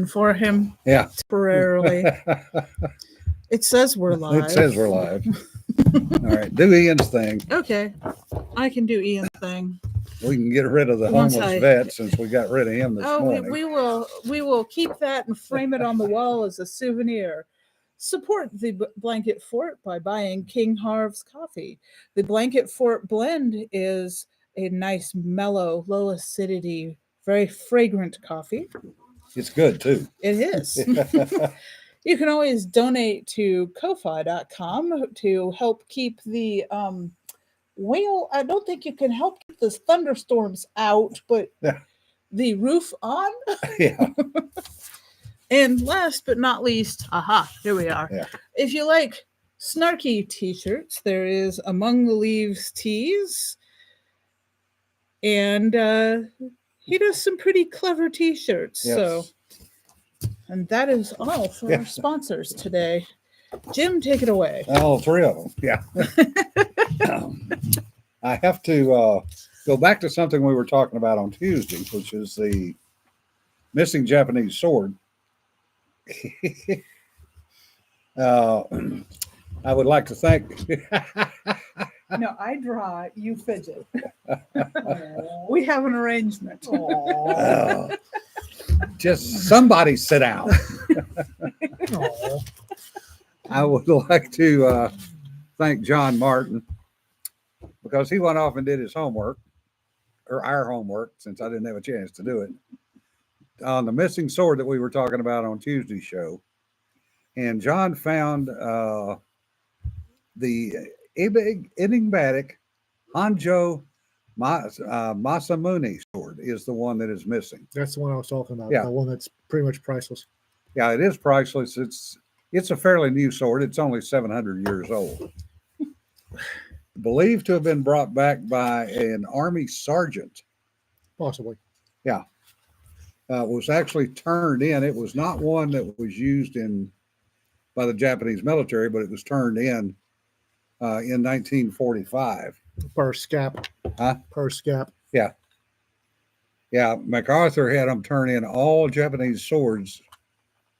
for him Yeah. temporarily. It says we're live. It says we're live. All right, do Ian's thing. Okay, I can do Ian's thing. We can get rid of the homeless vet since we got rid of him this morning. We will keep that and frame it on the wall as a souvenir. Support the Blanket Fort by buying King Harv's coffee. The Blanket Fort blend is a nice, mellow, low acidity, very fragrant coffee. It's good too. It is. You can always donate to Ko-Fi.com to help keep the I don't think you can help keep the thunderstorms out, but the roof on. Yeah. And last but not least, here we are. Yeah. If you like snarky t-shirts, there is Among the Leaves Tees. And he does some pretty clever t-shirts. Yes. So, and that is all for our sponsors today. Jim, take it away. All three of them. Yeah. I have to go back to something we were talking about on Tuesday, which is the missing Japanese sword. I would like to thank. No, I draw, you fidget. We have an arrangement. Just somebody sit down. I would like to thank John Martin because he went off and did his homework, or our homework, since I didn't have a chance to do it, on the missing sword that we were talking about on Tuesday's show. And John found the enigmatic Hanjo Masamune sword is the one that is missing. That's the one I was talking about. Yeah. The one that's pretty much priceless. Yeah, it is priceless. It's a fairly new sword. It's only 700 years old. Believed to have been brought back by an army sergeant. Possibly. Yeah. It was actually turned in. It was not one that was used by the Japanese military, but it was turned in 1945. Per scap. Huh? Per scap. Yeah. Yeah. MacArthur had them turn in all Japanese swords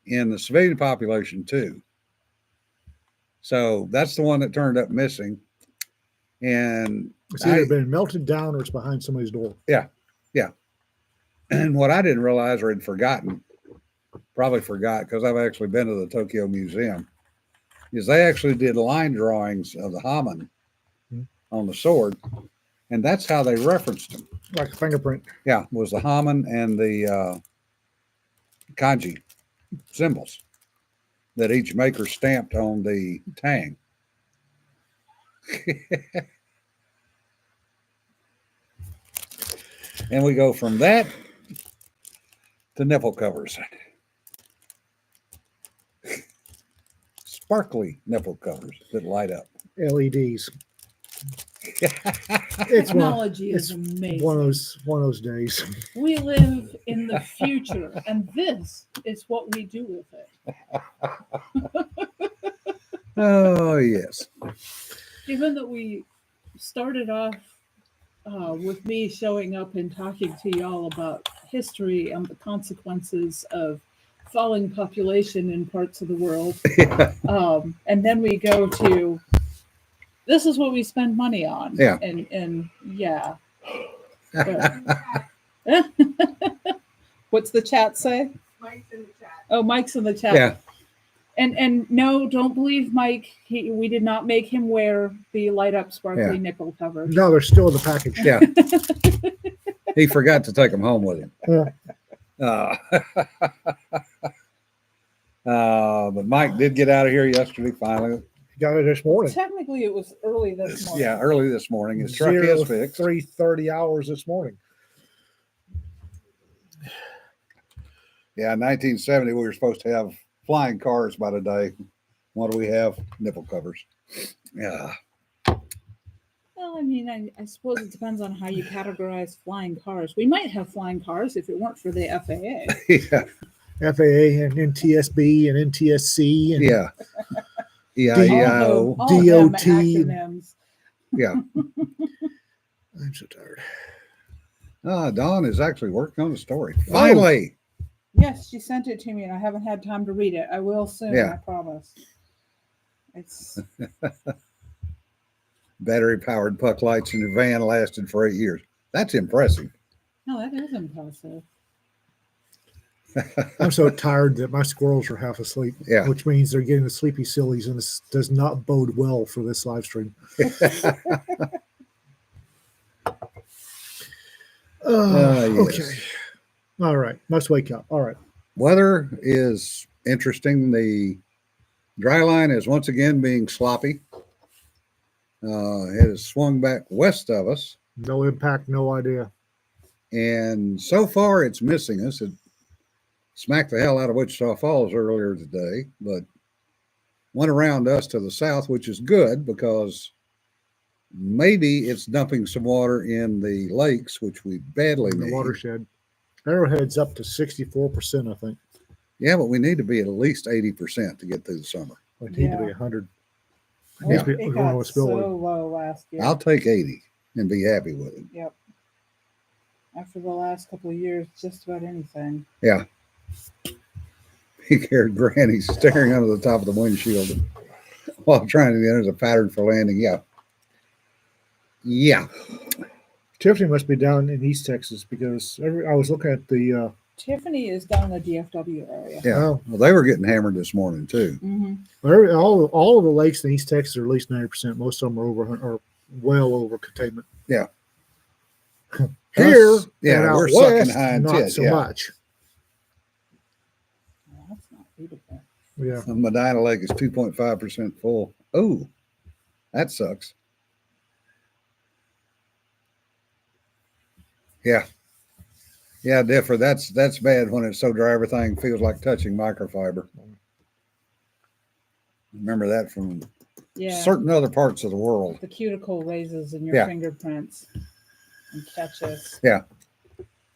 in the civilian population too. So that's the one that turned up missing. And it's either been melted down or it's behind somebody's door. Yeah. Yeah. And what I didn't realize or had forgotten, probably forgot because I've actually been to the Tokyo Museum, is they actually did line drawings of the Haman on the sword. And that's how they referenced them. Like a fingerprint. Yeah. Was the Haman and the kanji symbols that each maker stamped on the tang. And we go from that to nipple covers. Sparkly nipple covers that light up. LEDs. Technology is amazing. One of those days. We live in the future, and this is what we do with it. Oh, yes. Even though we started off with me showing up and talking to y'all about history and the consequences of falling population in parts of the world. And then we go to, this is what we spend money on. Yeah. And yeah. What's the chat say? Mike's in the chat. Oh, Mike's in the chat. Yeah. And no, don't believe Mike. We did not make him wear the light up sparkly nipple cover. No, they're still in the package. Yeah. He forgot to take them home with him. Yeah. But Mike did get out of here yesterday finally. Got it this morning. Technically, it was early this morning. Yeah, early this morning. His truck is fixed. 3:30 hours this morning. Yeah, 1970, we were supposed to have flying cars by today. What do we have? Nipple covers. Yeah. Well, I mean, I suppose it depends on how you categorize flying cars. We might have flying cars if it weren't for the FAA. Yeah. FAA and NTSB and NTSC and Yeah. EIO. DOT. Yeah. I'm so tired. Dawn is actually working on the story. Finally. Yes, she sent it to me, and I haven't had time to read it. I will soon. Yeah. I promise. It's Battery powered puck lights in the van lasted for 8 years. That's impressive. no, that is impressive. I'm so tired that my squirrels are half asleep, Yeah. which means they're getting the sleepy sillies, and this does not bode well for this live stream. Yes. Okay. All right. Must wake up. All right. Weather is interesting. The dry line is once again being sloppy. It has swung back west of us, No impact, no idea. and so far it's missing us. It smacked the hell out of Wichita Falls earlier today, but went around us to the south, which is good because maybe it's dumping some water in the lakes, which we badly In the need. watershed. Arrowhead's up to 64%, I think. Yeah, but we need to be at least 80% to get through the summer. We need to be Yeah. 100. Well, Needs to be- it we're going got with so spillway. low last year. I'll take 80 and be happy with it. Yep. After the last couple of years, just about anything. Yeah. He carried Granny staring under the top of the windshield while trying to enter the pattern for landing. Yeah. Yeah. Tiffany must be down in East Texas because I was looking at the. Tiffany is down in the DFW area. Yeah. Oh. Well, they were getting hammered this morning too. Mm-hmm. All of the lakes in East Texas are at least 90%. Most of them are well over containment. Yeah. Here, Us, yeah, and out we're sucking west, high and not tit, so yeah. much. Well, that's not beautiful. Yeah. Medina Lake is 2.5% full. Oh, that sucks. Yeah. Yeah, differ. That's bad when it's so dry everything feels like touching microfiber. Remember that from Yeah. certain other parts of the world. The cuticle raises in your Yeah. fingerprints and catches. Yeah.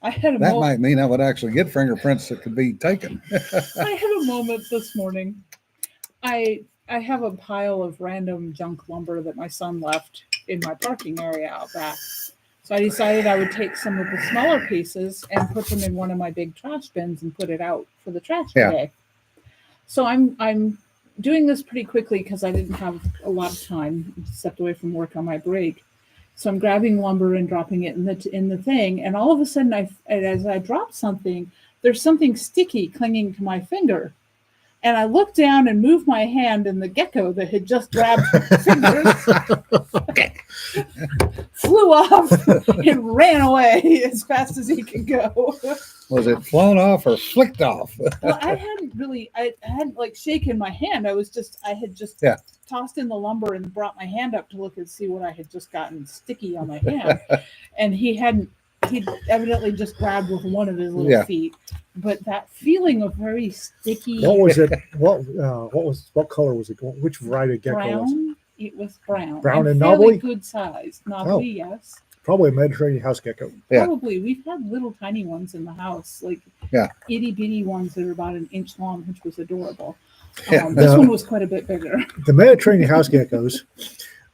I had a That might mean I would actually get fingerprints that could be taken. I had a moment this morning. I have a pile of random junk lumber that my son left in my parking area out back. So I decided I would take some of the smaller pieces and put them in one of my big trash bins and put it out for the trash Yeah. today. So I'm doing this pretty quickly because I didn't have a lot of time. I stepped away from work on my break. So I'm grabbing lumber and dropping it in the thing, and all of a sudden, as I drop something, there's something sticky clinging to my finger, and I look down and move my hand, and the gecko that had just grabbed my fingers flew off and ran away as fast as he could go. Was it flown off or flicked off? Well, I hadn't like shaken my hand. I had just Yeah. tossed in the lumber and brought my hand up to look and see what I had just gotten sticky on my hand. And he'd evidently just grabbed with one of his little Yeah. feet. But that feeling of very sticky What was it? What color was it? Which variety of gecko was it? brown, it was brown. Brown and fairly knobbly? good size. Oh. Knobbly, yes. Probably a Mediterranean house gecko. Yeah. Probably. We've had little tiny ones in the house, like Yeah. itty bitty ones that are about an inch long, which was adorable. Yeah. This No. one was quite a bit bigger. The Mediterranean house geckos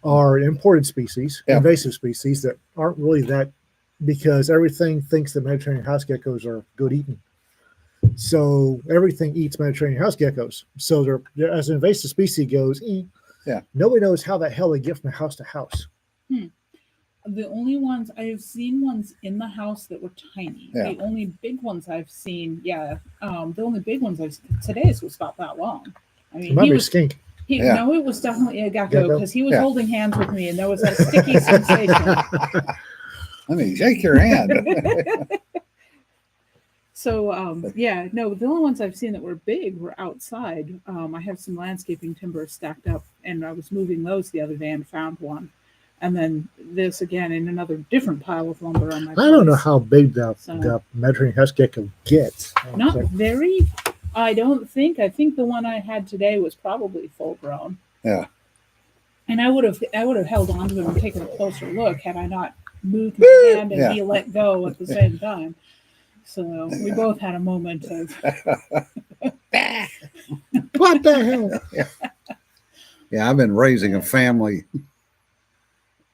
are an imported species, Yeah. invasive species that aren't really that because everything thinks that Mediterranean house geckos are good eating. So everything eats Mediterranean house geckos. So they're as an invasive species goes, Yeah. Nobody knows how the hell they get from house to house. The only ones I've seen ones in the house that were tiny. Yeah. The only big ones I've seen, the only big ones I've seen today's was about that long. I It mean, might he be a was skink. Yeah. no, it was definitely a gecko Gecko? because he was Yeah. holding hands with me and there was that sticky sensation. Let me shake your hand. So the only ones I've seen that were big were outside. I have some landscaping timber stacked up, and I was moving those the other day and found one, and then this again in another different pile of lumber on my. I don't know place. how big the So- Mediterranean house gecko gets. Not So, very. I don't think. I think the one I had today was probably full grown. Yeah. And I would have held on to him and taken a closer look had I not moved my hand and Yeah. he let go at the same time. So we both had a moment of what the hell? Yeah, I've been raising a family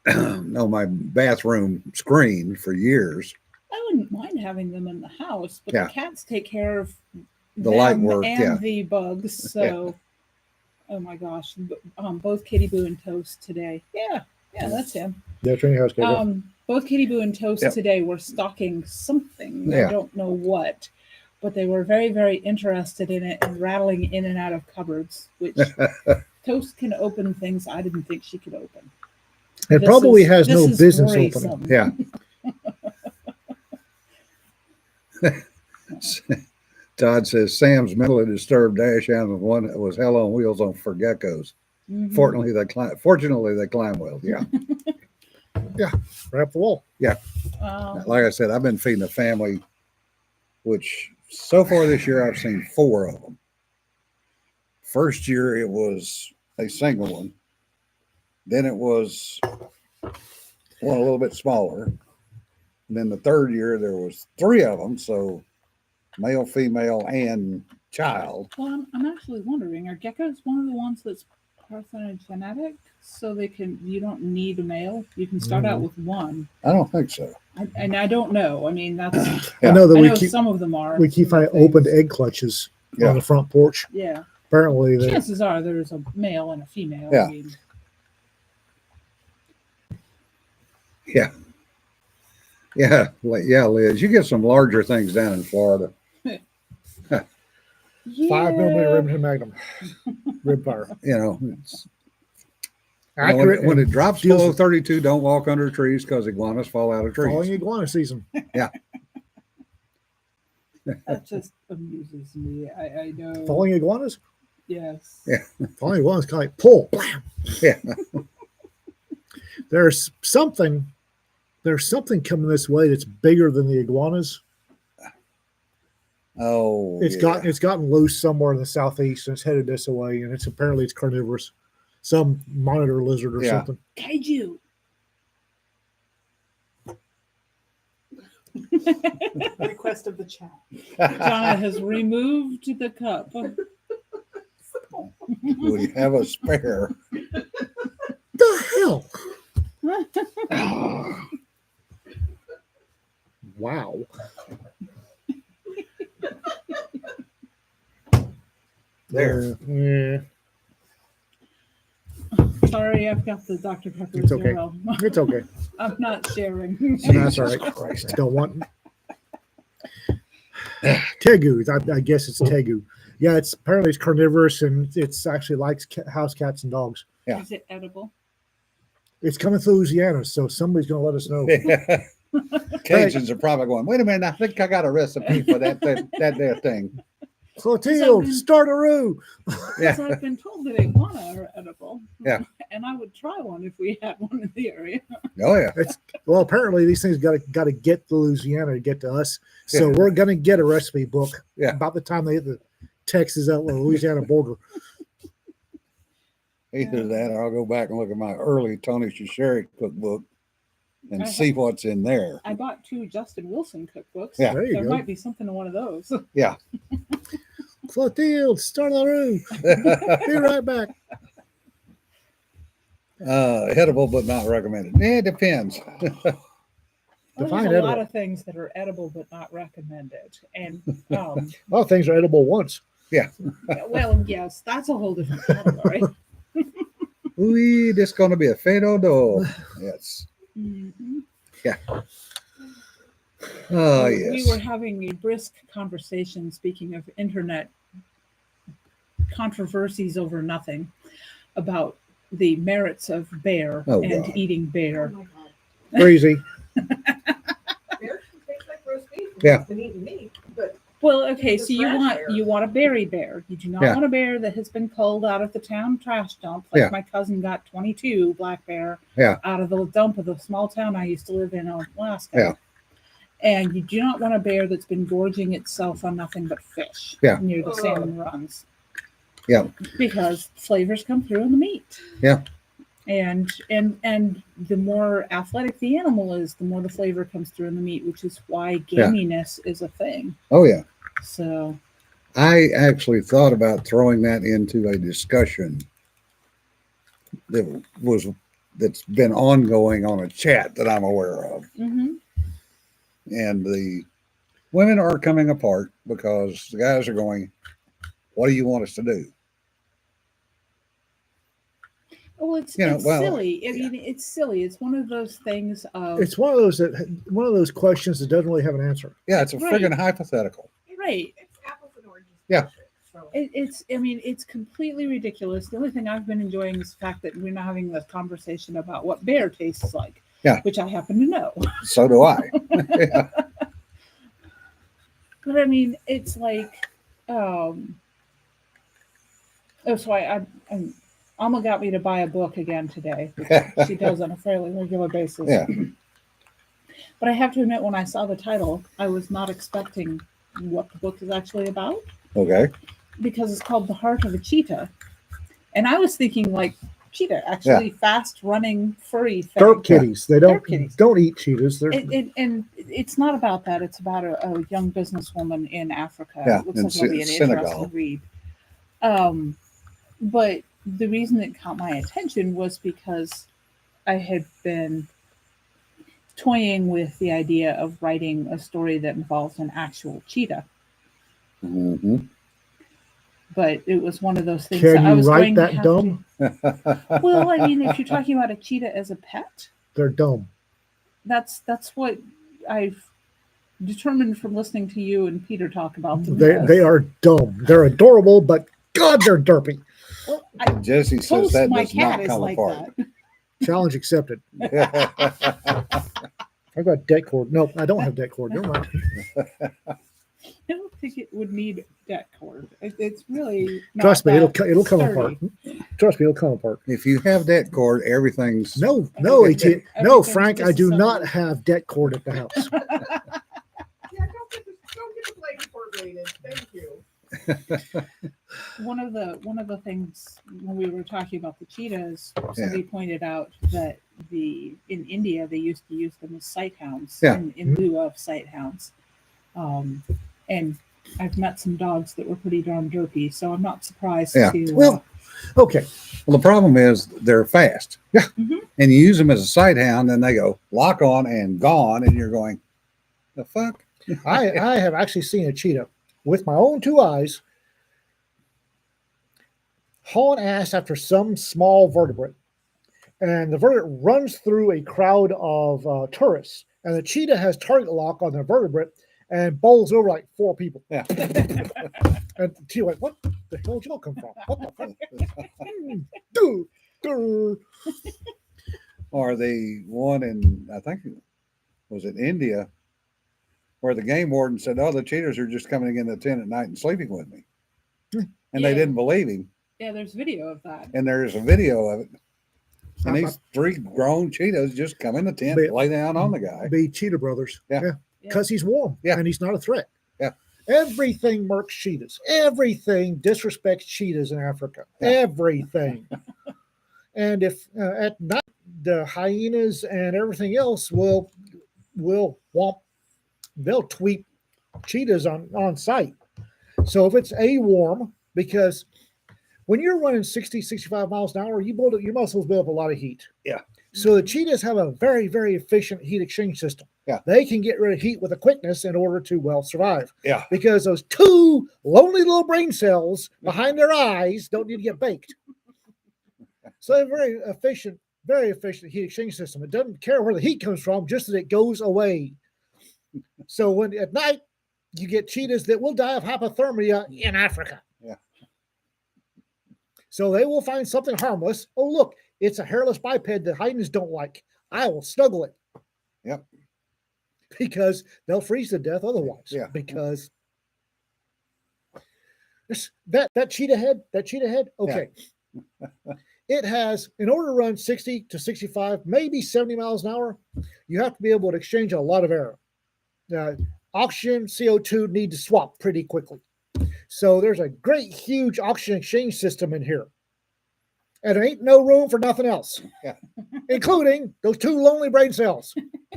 on my bathroom screen for years. I wouldn't mind having them in the house, but Yeah. the cats take care of The light them work, and yeah. the bugs. So, oh my gosh, both Kitty Boo and Toast today. Yeah, that's him. Yeah, training house gecko. Both Kitty Boo and Toast Yep. today were stalking something. Yeah. I don't know what, but they were very, very interested in it and rattling in and out of cupboards, which Toast can open things I didn't think she could open. It This probably is- has this no is business worrisome. opening. Yeah. Todd says Sam's mentally disturbed dash hound was one that was hell on wheels for geckos. Mhm. Fortunately, they climb well. Yeah. Right up the wall. Like I said, I've been feeding a family, which so far this year I've seen 4 of them. First year it was a single one. Then it was one a little bit smaller. And then the third year there was 3 of them. So male, female, and child. Well, I'm actually wondering, are geckos one of the ones that's parthenogenetic, so you don't need a male? You can start out with one. I don't think so. And I don't know. I mean, that's Yeah. I know that I we know keep some of them are. we keep some of finding the opened things. egg clutches Yeah. on the front porch. Yeah. Apparently, they, Chances are there's a male and a female. Yeah. I mean, Yeah, Liz, you get some larger things down in Florida. 5 millimeter yeah. Remington Magnum rib fire. You know, it's, Accurate when and it drops deals below with 32, don't walk under trees because iguanas fall out of trees. falling iguana season. That just amuses me. I know. Falling iguanas? Yes. Yeah. Falling iguanas kind of like pull. Blam. Yeah. There's something coming this way that's bigger than the iguanas. Oh, It's gotten loose somewhere in the southeast and it's headed this way, and apparently it's carnivorous. Some monitor lizard or Yeah. something. Kaiju. Request of the chat. Jonna has removed the cup. We have a spare. The hell? Wow. There. Yeah. Sorry, I've got the Dr. Pepper It's okay. Zero. It's okay. I'm not sharing. That's all right. Don't want. Tegu. I guess it's tegu. Yeah, it's apparently it's carnivorous and it's actually likes house cats and dogs. Yeah. Is it edible? It's coming to Louisiana, so somebody's going to let us know. Cajuns are probably going, wait a minute, I think I got a recipe for that there thing. Clotilde, So- starteroo. Because I've been told that iguana are edible. Yeah. And I would try one if we had one in the area. Oh, yeah. Well, apparently these things got to get to Louisiana to get to us. So we're going to get a recipe book Yeah. about the time they hit the Texas out the Louisiana border. Either that or I'll go back and look at my early Tony Sherry cookbook and I see what's in there. I bought 2 Justin Wilson cookbooks. Yeah. There you There go. might be something in one of those. Yeah. Clotilde, starteroo. Be right back. Edible but not recommended. Yeah, it depends. Well, Define there's a lot edible. of things that are edible but not recommended. And A lot of things are edible once. well, yes, that's a whole different category. Ooh, this gonna be a fatal door. Yes. Mhm. Oh, We yes. were having a brisk conversation, speaking of internet controversies over nothing, about the merits of bear Oh, and God. eating Oh bear. my god. Crazy. Bears can taste like roast beef. Yeah. And eating meat, but Well, okay, The so trash bear. you want a berry bear. You do not Yeah. want a bear that has been culled out of the town trash dump, like Yeah. my cousin got 22 black bear Yeah. out of the dump of the small town I used to live in Alaska. Yeah. And you do not want a bear that's been gorging itself on nothing but fish Yeah. near the Oh. salmon runs. Yeah. Because flavors come through in the meat. Yeah. And the more athletic the animal is, the more the flavor comes through in the meat, which is why Yeah. gaminess is a thing. Oh, yeah. So I actually thought about throwing that into a discussion that's been ongoing on a chat that I'm aware of. mhm. And the women are coming apart because the guys are going, what do you want us to do? Well, it's You know, it's well, silly. I yeah. mean, it's silly. It's one of those things of It's one of those questions that doesn't really have an answer. Yeah, it's a Right. friggin' hypothetical. right. It's apples and oranges. Yeah. bullshit, So. It's I mean, it's completely ridiculous. The only thing I've been enjoying is the fact that we're not having this conversation about what bear tastes like. Yeah. Which I happen to know. So do I. Yeah. But I mean, it's like, that's why I'm Alma got me to buy a book again today, which she does on a fairly regular basis. Yeah. But I have to admit, when I saw the title, I was not expecting what the book is actually about Okay. because it's called The Heart of a Cheetah. And I was thinking like cheetah, actually fast running furry thing. Derp kitties. They Derp kitties. don't eat cheetahs. They're And it's not about that. It's about a young businesswoman in Africa. Yeah, It looks in like it'll be an Senegal. interesting read. But the reason it caught my attention was because I had been toying with the idea of writing a story that involves an actual cheetah. Mm-hmm. But it was one of those things Can that I you was write going to that have dumb? to. Well, I mean, if you're talking about a cheetah as a pet, They're dumb. that's what I've determined from listening to you and Peter talk about them. They are dumb. They're adorable, but God, they're derpy. Well, Jesse says Toast, that my does cat, not is come like apart. that. Challenge accepted. I've got deck cord. No, I don't have deck cord. Never mind. I don't think it would need deck cord. It's really not Trust me, that it'll come sturdy. apart. Trust me, it'll come apart. If you have that cord, everything's No, Everything- no, everything's Frank, I do not disassembled. have deck cord at the house. Yeah, don't get the blade incorporated. Thank you. One of the things when we were talking about the cheetahs, somebody pointed out that in India they used to use them as sight hounds in lieu of sight hounds. And I've met some dogs that were pretty darn derpy, so I'm not surprised to. Well, okay. Well, the problem is they're fast. Yeah. Mhm. And you use them as a sight hound, and they go lock on and gone, and you're going, the fuck? I have actually seen a cheetah with my own two eyes hauling ass after some small vertebrate. And the vertebrate runs through a crowd of tourists. And the cheetah has target lock on the vertebrate and bowls over like 4 people. Yeah. And the cheetah went, what the hell did y'all come from? What the fuck? Dude, dude. Or the one in, I think, was it India, where the game warden said, oh, the cheaters are just coming in the tent at night and sleeping with me. And they Yeah. didn't believe him. Yeah, there's video of that. And there's a video of it. And these 3 grown cheetahs just come in the tent, lay down on the guy. Be cheetah brothers. Yeah. Because he's warm. Yeah. And he's not a threat. Yeah. Everything murks cheetahs. Everything disrespects cheetahs in Africa. Yeah. Everything. And if at night the hyenas and everything else will womp, they'll tweet cheetahs on sight. So if it's a warm, because when you're running 60, 65 miles an hour, your muscles build up a lot of heat. Yeah. So the cheetahs have a very, very efficient heat exchange system. Yeah. They can get rid of heat with a quickness in order to, well, survive. Yeah. Because those 2 lonely little brain cells behind their eyes don't need to get baked. So they're very efficient heat exchange system. It doesn't care where the heat comes from, just that it goes away. So when at night you get cheetahs that will die of hypothermia in Africa. Yeah. So they will find something harmless. Oh, look, it's a hairless biped that hyenas don't like. I will snuggle it. Yep. Because they'll freeze to death otherwise. Yeah. Because that cheetah head, okay. It has, in order to run 60 to 65, maybe 70 miles an hour, you have to be able to exchange a lot of air. Oxygen, CO2 need to swap pretty quickly. So there's a great, huge oxygen exchange system in here. And there ain't no room for nothing else, Yeah. including those 2 lonely brain cells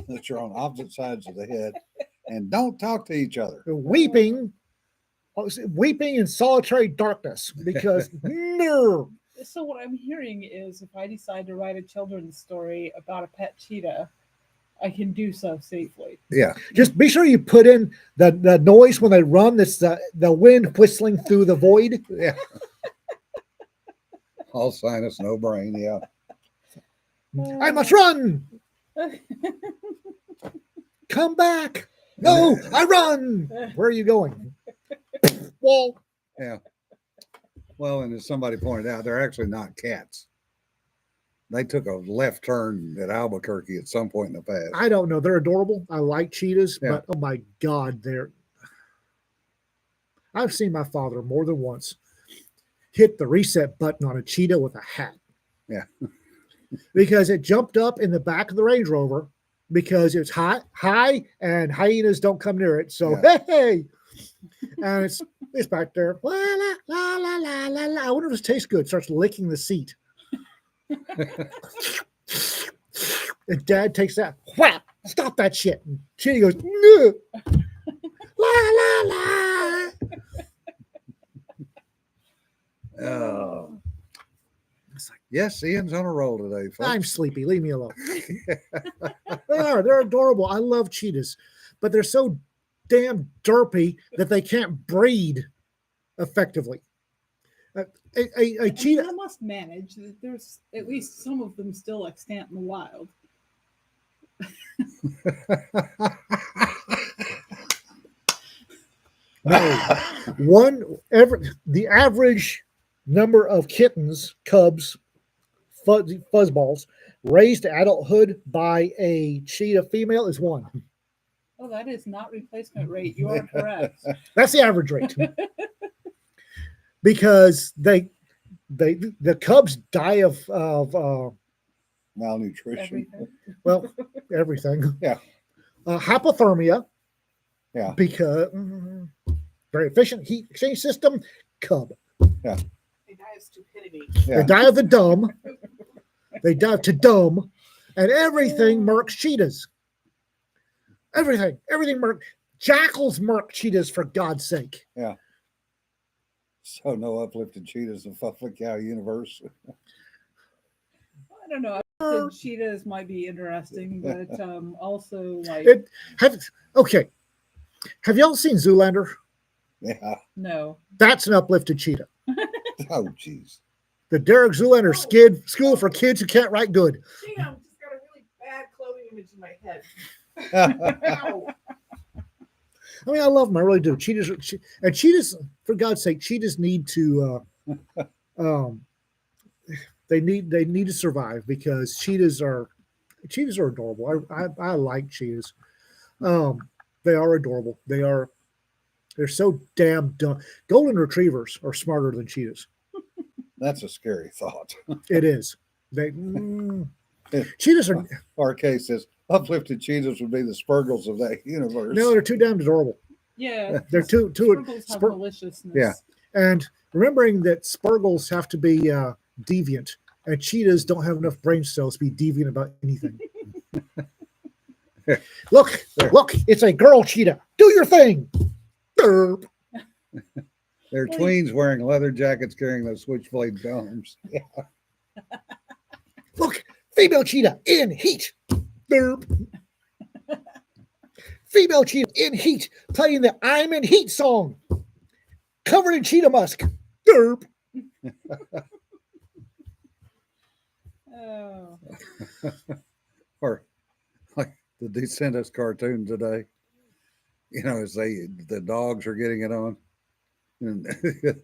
That you're on opposite sides of the head and don't talk to each other. weeping in solitary darkness because no. So what I'm hearing is if I decide to write a children's story about a pet cheetah, I can do so safely. Yeah. Just be sure you put in the noise when they run. That's the wind whistling through the void. Yeah. All sinus, no brain. Yeah. I must run. Come back. No, I run. Where are you going? Wall. Yeah. Well, and as somebody pointed out, they're actually not cats. They took a left turn at Albuquerque at some point in the past. I don't know. They're adorable. I like cheetahs, Yeah. but oh my God, I've seen my father more than once hit the reset button on a cheetah with a hat. Yeah. Because it jumped up in the back of the Range Rover because it's high and hyenas don't come near it. So, hey, and it's back there. La, la, la, la, la, la, la. I wonder if it tastes good. Starts licking the seat. And Dad takes that. Whap! Stop that shit. And Chitty goes, no. La, la, la. Oh. Yes, Ian's on a roll today, folks. I'm sleepy. Leave me alone. They're adorable. I love cheetahs, but they're so damn derpy that they can't breed effectively. A cheetah. I must manage that there's at least some of them still extant in the wild. No, the average number of kittens, cubs, fuzzballs raised to adulthood by a cheetah female is 1. Oh, that is not replacement rate. You are correct. That's the average rate. Because the cubs die of malnutrition. Everything. Yeah. Hypothermia. Yeah. Because very efficient heat exchange system. Cub. Yeah. They die of stupidity. They die of the dumb. They die to dumb, and everything murks cheetahs. Everything murk. Jackals murk cheetahs, for God's sake. Yeah. So no uplifted cheetahs in Fuffle Cow universe. I don't know. I think cheetahs might be interesting, but also like Okay. Have y'all seen Zoolander? Yeah. no. That's an uplifted cheetah. Oh, jeez. The Derek Zoolander school for kids who can't write good. Damn, just got a really bad clothing image in my head. Ow. I mean, I love them. I really do. Cheetahs, for God's sake, cheetahs need to. They need to survive because cheetahs are adorable. I like cheetahs. They are adorable. They're so damn dumb. Golden retrievers are smarter than cheetahs. That's a scary thought. It is. Cheetahs are. RK says uplifted cheetahs would be the Spurgles of that universe. No, they're too damn adorable. Yeah. They're too. Sprinkles have maliciousness. Yeah. And remembering that Spurgles have to be deviant, and cheetahs don't have enough brain cells to be deviant about anything. Look, it's a girl cheetah. Do your thing. Derp. They're tweens wearing leather jackets carrying those switchblade domes. Yeah. Look, female cheetah in heat. Derp. Female cheetah in heat playing the I'm in heat song. Covered in cheetah musk. Derp. Oh. Or like the Descendants cartoon today. You know, as the dogs are getting it on. And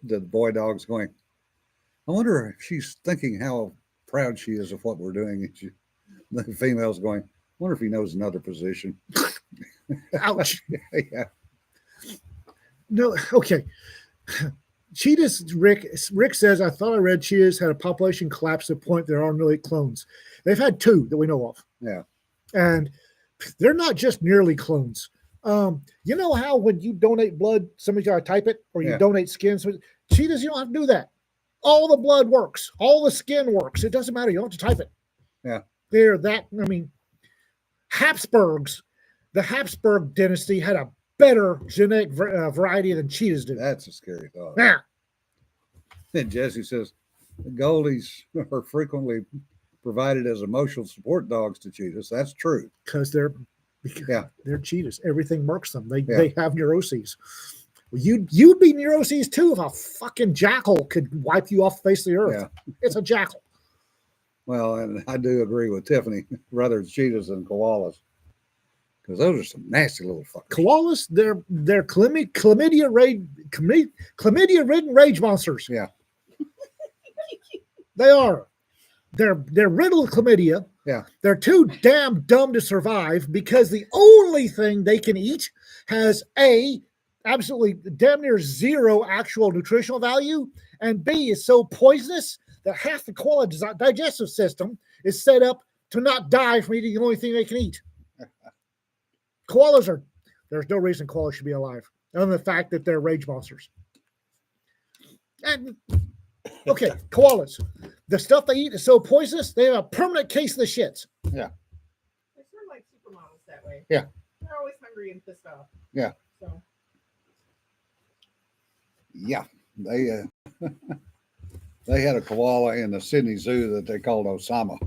the boy dog's going, I wonder if she's thinking how proud she is of what we're doing. And the female's going, I wonder if he knows another position. Ouch. Yeah. No, okay. Cheetahs, Rick says, I thought I read cheetahs had a population collapse to the point there aren't really clones. They've had 2 that we know of. Yeah. And they're not just nearly clones. You know how when you donate blood, somebody's got to type it, or you donate skin? Cheetahs, you don't have to do that. All the blood works. All the skin works. It doesn't matter. You don't have to type it. Yeah. They're that, I mean, the Habsburg dynasty had a better genetic variety than cheetahs do. That's a scary thought. Yeah. And Jesse says the Goldies are frequently provided as emotional support dogs to cheetahs. That's true. because they're cheetahs. Everything marks them. They have neuroses. Well, you'd be neuroses too if a fucking jackal could wipe you off the face of the earth. Yeah. It's a jackal. Well, and I do agree with Tiffany. Rather it's cheetahs than koalas, because those are some nasty little fuckers. Koalas, they're chlamydia-ridden rage monsters. Yeah. They are. They're riddled with chlamydia. Yeah. They're too damn dumb to survive because the only thing they can eat has absolutely damn near zero actual nutritional value, and B, is so poisonous that half the koala digestive system is set up to not die from eating the only thing they can eat. There's no reason koalas should be alive, other than the fact that they're rage monsters. And okay, koalas. The stuff they eat is so poisonous, they have a permanent case of the shits. Yeah. They're sort of like supermodels that way. Yeah. They're always hungry and pissed off. Yeah. So Yeah. They they had a koala in the Sydney Zoo that they called Osama.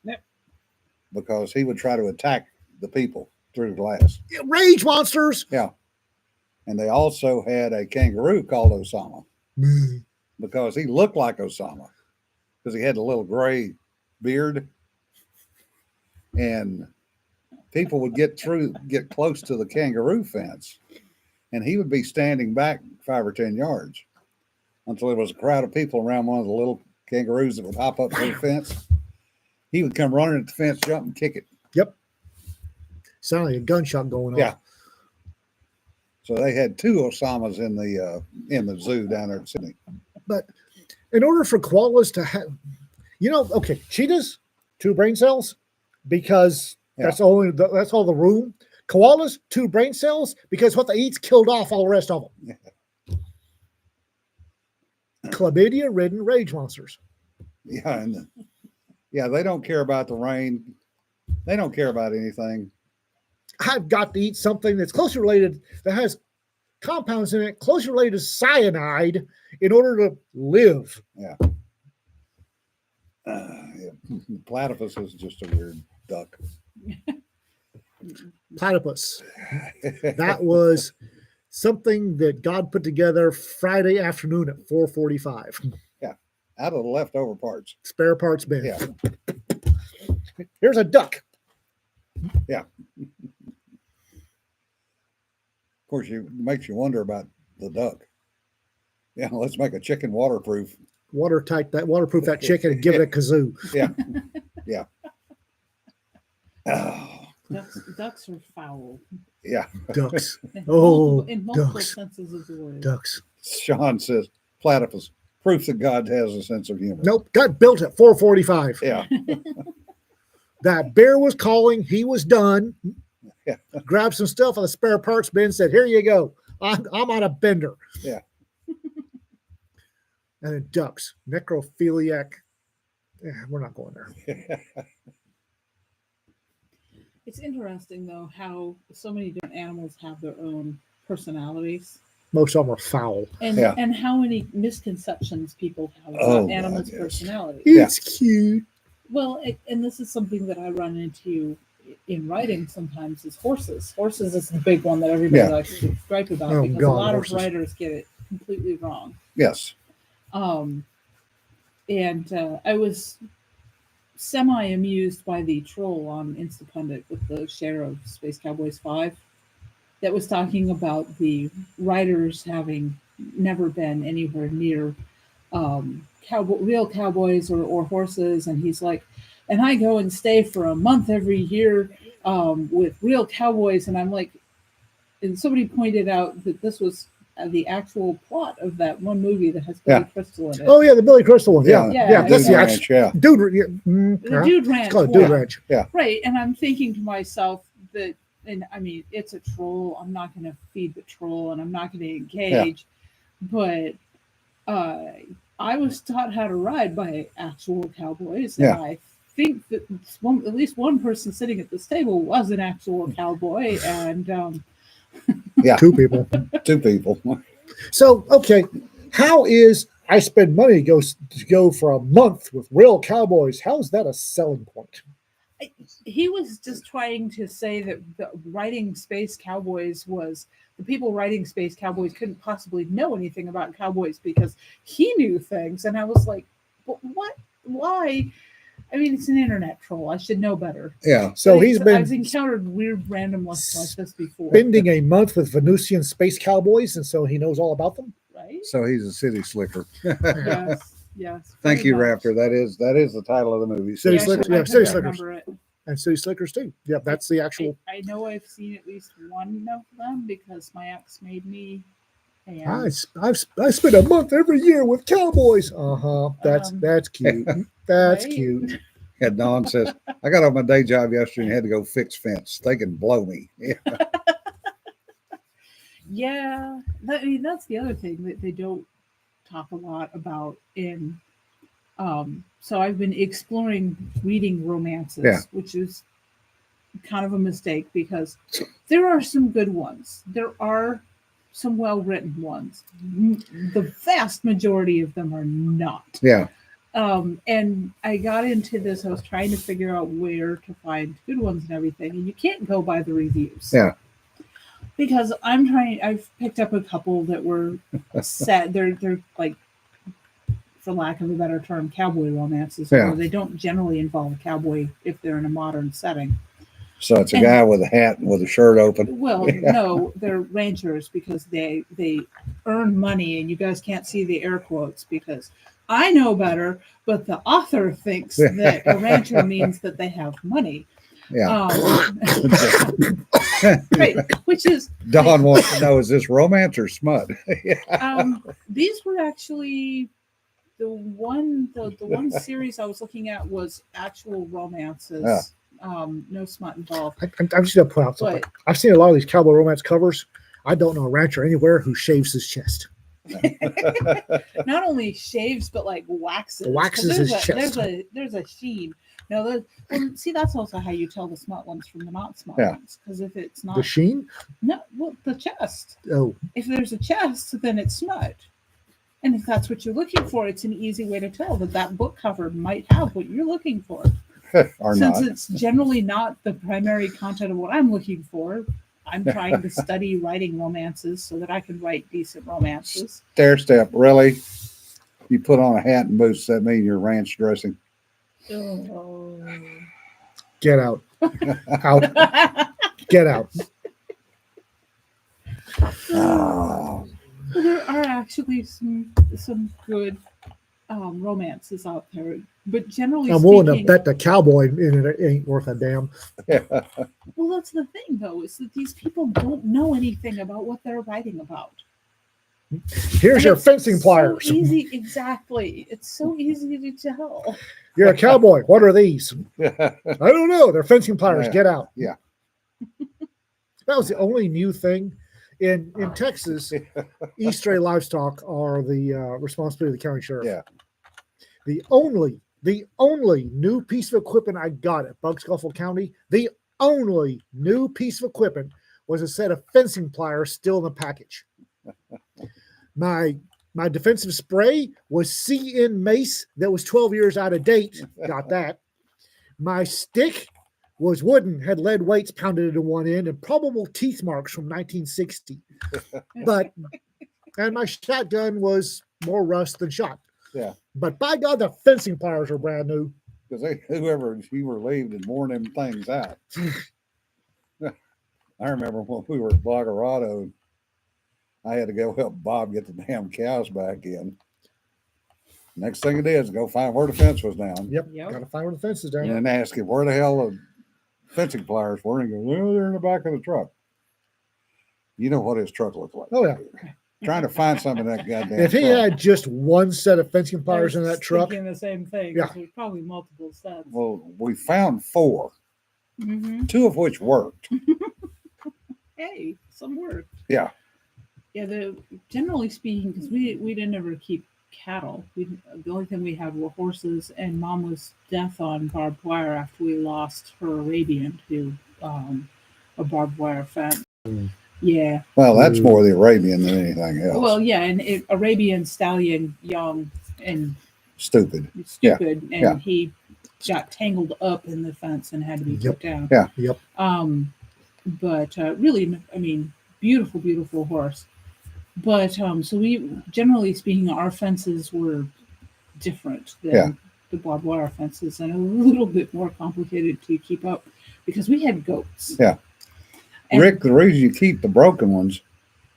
Yep. Because he would try to attack the people through glass. Rage monsters. Yeah. And they also had a kangaroo called Osama because he looked like Osama because he had a little gray beard. And people would get close to the kangaroo fence, and he would be standing back 5 or 10 yards until there was a crowd of people around one of the little kangaroos that would hop up to the fence. He would come running at the fence, jump and kick it. Yep. Sounded like a gunshot going off. Yeah. So they had 2 Osamas in the zoo down there in Sydney. But in order for koalas to have, okay, cheetahs, 2 brain cells, because that's all the room. Koalas, 2 brain cells, because what they eat's killed off all the rest of them. Chlamydia-ridden rage monsters. Yeah, and they don't care about the rain. They don't care about anything. I've got to eat something that's closely related, that has compounds in it closely related to cyanide in order to live. Yeah. Platypus is just a weird duck. Platypus. That was something that God put together Friday afternoon at 4:45. Yeah, out of the leftover parts. Spare parts bin. Yeah. Here's a duck. Yeah. Of course, it makes you wonder about the duck. Yeah, let's make a chicken waterproof. Waterproof that chicken and give it a kazoo. Yeah. Yeah. Oh, Ducks are foul. yeah. Ducks. In Oh, multiple ducks. senses of the word. Ducks. Sean says, platypus, proof that God has a sense of humor. Nope. Got built at 4:45. Yeah. That bear was calling. He was done. Yeah. Grabbed some stuff on the spare parts bin. Said, "Here you go. I'm on a bender." Yeah. And then ducks, necrophiliac. We're not going there. It's interesting though how so many different animals have their own personalities, Most of them are foul. and how many misconceptions people have about Oh, animals' God, yes. personalities. It's cute. Well, and this is something that I run into in writing sometimes is horses. Horses is the big one that everybody Yeah. likes to gripe about Oh, because God, a lot horses. of writers get it completely wrong. Yes. I was semi-amused by the troll on Instapundit with the share of Space Cowboys 5 that was talking about the writers having never been anywhere near real cowboys or horses, and he's like, and I go and stay for a month every year with real cowboys, and I'm like, and somebody pointed out that this was the actual plot of that one movie that has Billy Yeah. Crystal in it. Oh yeah, the Billy Crystal one. Yeah, Yeah. yeah. That's Dude the Ranch, actual yeah. dude. Yeah, The Dude Ranch. It's called Dude one. Ranch. Right, and I'm thinking to myself that, and I mean, it's a troll. I'm not going to feed the troll, and I'm not going to engage. But I was taught how to ride by actual cowboys, and Yeah. I think that at least one person sitting at this table was an actual cowboy, and Yeah. 2 people. 2 people. So okay, how is I spend money to go for a month with real cowboys. How's that a selling point? He was just trying to say that the writing Space Cowboys was the people writing Space Cowboys couldn't possibly know anything about cowboys because he knew things. And I was like, what? Why? I mean, it's an internet troll. I should know better. Yeah. So I've encountered weird random lists like this before. Spending a month with Venusian space cowboys, and so he knows all about them. Right? So he's a city slicker. Yes. Yes. Thank you, very much. Raptor. That is the title of the movie. City Yeah, Slickers. I Yeah, couldn't City Slickers. remember it. And city slickers too. Yeah, that's the actual. I know I've seen at least one of them because my ex made me. I spend a month every year with cowboys. That's cute. That's right? cute. Yeah, Dawn says, I got off my day job yesterday and had to go fix fence. They can blow me. Yeah. Yeah, that's the other thing that they don't talk a lot about in. So I've been exploring reading romances, Yeah. which is kind of a mistake because there are some good ones. There are some well-written ones. The vast majority of them are not. Yeah. And I got into this. I was trying to figure out where to find good ones and everything, and you can't go by the reviews. Yeah. Because I've picked up a couple that were set. They're like, for lack of a better term, cowboy romances. Yeah. Where they don't generally involve a cowboy if they're in a modern setting. So it's a guy with a hat and with a shirt open. Well, Yeah. no, they're ranchers because they earn money, and you guys can't see the air quotes because I know better, but the author thinks that a rancher means that they have money. Yeah. Right, which is Dawn wants to know, is this romance or smut? Yeah. these were actually the one series I was looking at was actual romances. Yeah. No smut involved. I'm just gonna point out something. I've seen a lot of these cowboy romance covers. I don't know a rancher anywhere who shaves his chest. Not only shaves but like waxes. 'Cause Waxes his chest. There's a sheen. No, see, that's also how you tell the smut ones from the not smut Yeah. ones. Because if it's not The sheen? the chest. Oh, If there's a chest, then it's smut. And if that's what you're looking for, it's an easy way to tell that book cover might have what you're looking for. Or Since not. it's generally not the primary content of what I'm looking for, I'm trying to study writing romances so that I can write decent romances. Stair step, really? You put on a hat and boots, that mean you're ranch dressing. Oh. get out. Out. Get out. Oh. Well, there are actually some good romances out there, but generally I'm speaking, willing to bet the cowboy in it ain't worth a damn. well, that's the thing, though, is that these people don't know anything about what they're writing about. Here's And your it's fencing pliers. So easy, exactly. It's so easy to tell. You're a cowboy. What are these? I don't know. They're fencing pliers. Yeah. Get out. Yeah. That was the only new thing in Texas. Eastray livestock are the responsibility of the county sheriff. Yeah. The only new piece of equipment I got at Bugscuffle County, the only new piece of equipment was a set of fencing pliers still in the package. My defensive spray was CN Mace that was 12 years out of date. Got that. My stick was wooden, had lead weights pounded into one end, and probable teeth marks from 1960. And my shotgun was more rust than shot. Yeah. But by God, the fencing pliers are brand new. Because whoever you relieved had worn them things out. I remember when we were at Bogorado, I had to go help Bob get the damn cows back in. Next thing it is, go find where the fence was down. Yep. Yep. Got to find where the fence is down. And then ask him where the hell the fencing pliers were. And he goes, well, they're in the back of the truck. You know what his truck looked like. Oh, yeah. Trying to find some of that goddamn If he truck. had just one set of fencing I pliers in was that truck, thinking the same thing. Yeah. There's probably multiple sets. Well, we found 4, Mm-hmm. 2 of which worked. Hey, some work. Yeah. Yeah, generally speaking, because we didn't ever keep cattle. The only thing we had were horses, and Mom was death on barbed wire after we lost her Arabian to a barbed wire fence. Yeah. Well, that's more the Arabian than anything else. Well, yeah, and Arabian stallion, young and Stupid. stupid, and yeah. he got tangled up in the fence and had to be Yep. put down. Yeah. Yep. But really, I mean, beautiful, beautiful horse. But so we, generally speaking, our fences were different than Yeah. the barbed wire fences and a little bit more complicated to keep up because we had goats. Yeah. And- Rick, the reason you keep the broken ones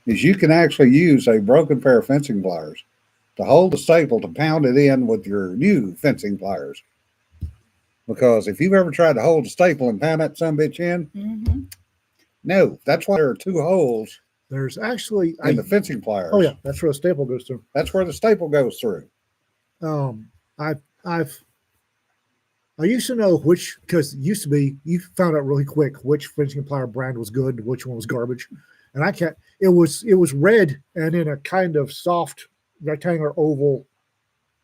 is you can actually use a broken pair of fencing pliers to hold the staple to pound it in with your new fencing pliers. Because if you've ever tried to hold a staple and pound that son bitch in, Mhm. no, that's why there are two holes There's actually in the fencing pliers. oh yeah, that's where the staple goes through. That's where the staple goes through. I used to know which, because it used to be you found out really quick which fencing plier brand was good, which one was garbage, and I can't. It was red and in a kind of soft rectangular oval.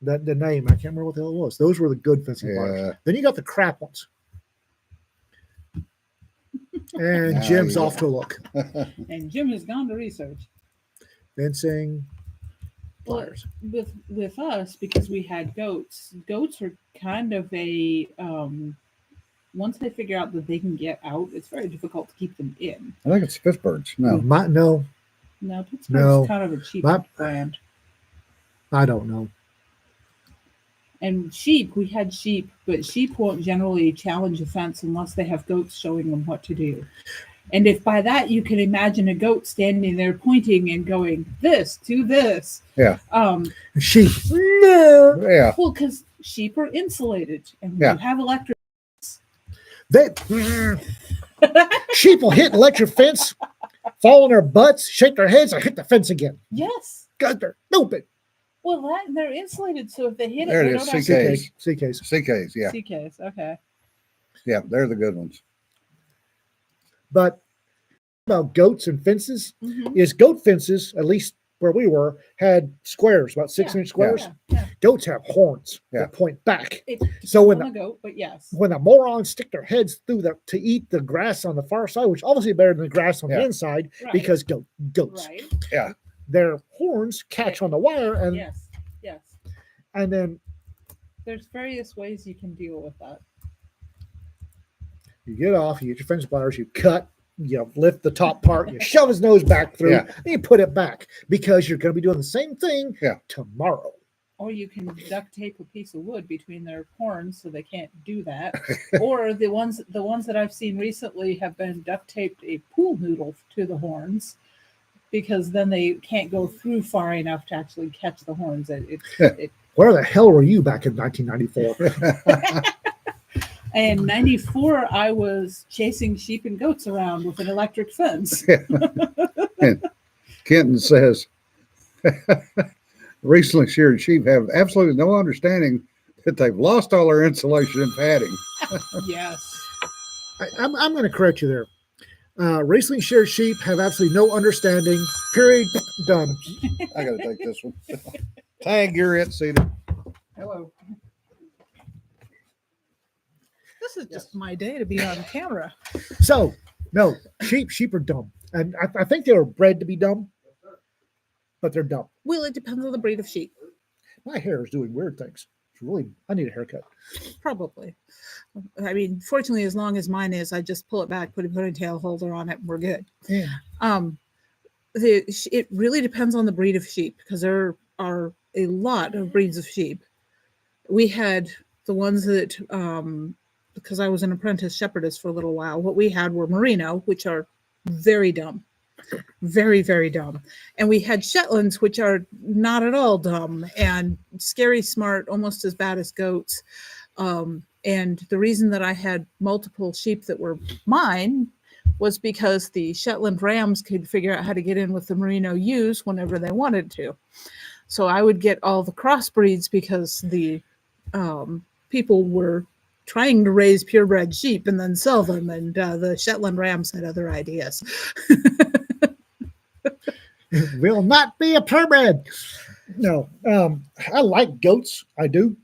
That the name I can't remember what the hell it was. Those were the good fencing pliers. Yeah. Then you got the crap ones, and Now Jim's you- off to look And Jim has gone to research. fencing Well, pliers. with us, because we had goats are kind of a once they figure out that they can get out, it's very difficult to keep them in. I think it's Pittsburgh's. No. No, No, Pittsburgh's No. kind of a cheap My- brand. I don't know. And sheep, we had sheep, but sheep won't generally challenge a fence unless they have goats showing them what to do. And if by that you can imagine a goat standing there pointing and going, this, do this. Yeah. Sheep. No. Yeah. Well, because sheep are insulated and Yeah. you have electric. They sheep will hit electric fence, fall on their butts, shake their heads, and hit the fence again. Yes. God, they're stupid. Well, they're insulated, so if they hit There it, it they is, don't have CKs. CKs. CKs, yeah. CKs. Okay. Yeah, they're the good ones. But about goats and fences Mhm. is goat fences, at least where we were, had squares, about 6 Yeah. inch squares. Yeah, yeah. Goats have horns Yeah. that point back. It So when on the goat, but yes. when the morons stick their heads through to eat the grass on the far side, which obviously better than the grass on Yeah. the inside, Right. because goats, Right. their horns catch on the wire, and Yes. Yes. and then There's various ways you can deal with that. you get off, you get your fence pliers, you cut, you lift the top part, you shove his nose back through, Yeah. and you put it back because you're going to be doing the same thing Yeah. tomorrow. Or you can duct tape a piece of wood between their horns so they can't do that. Or the ones that I've seen recently have been duct taped a pool noodle to the horns because then they can't go through far enough to actually catch the horns. Where the hell were you back in 1994? And 94, I was chasing sheep and goats around with an electric fence. Kenton says, recently sheared sheep have absolutely no understanding that they've lost all their insulation and padding. Yes. I'm going to correct you there. Recently sheared sheep have absolutely no understanding. Period. Done. I got to take this one. Tag, you're it, Cedar. Hello. This is just my day to be on camera. So, no, sheep are dumb. And I think they were bred to be dumb, but they're dumb. Well, it depends on the breed of sheep. My hair is doing weird things. It's really, I need a haircut. Probably. I mean, fortunately, as long as mine is, I just pull it back, put a ponytail holder on it, and we're good. Yeah. It really depends on the breed of sheep because there are a lot of breeds of sheep. We had the ones that, because I was an apprentice shepherdess for a little while, what we had were merino, which are very dumb. Very, very dumb. And we had Shetlands, which are not at all dumb and scary smart, almost as bad as goats. And the reason that I had multiple sheep that were mine was because the Shetland rams could figure out how to get in with the merino ewes whenever they wanted to. So I would get all the crossbreeds because the people were trying to raise purebred sheep and then sell them, and the Shetland rams had other ideas. Will not be a purebred. No, I like goats. I do.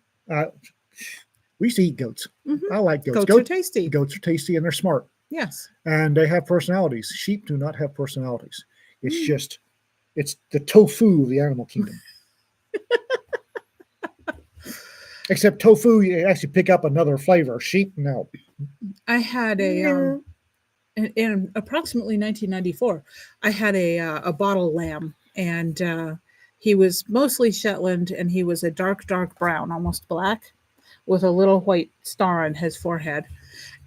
We used to eat goats. Mhm. I like goats. Goats are tasty. Goats are tasty and they're smart. Yes. and they have personalities. Sheep do not have personalities. It's Hmm. just, it's the tofu of the animal kingdom. Except tofu, you actually pick up another flavor. Sheep, no. I had in approximately 1994, I had a bottle lamb, and he was mostly Shetland, and he was a dark brown, almost black, with a little white star on his forehead.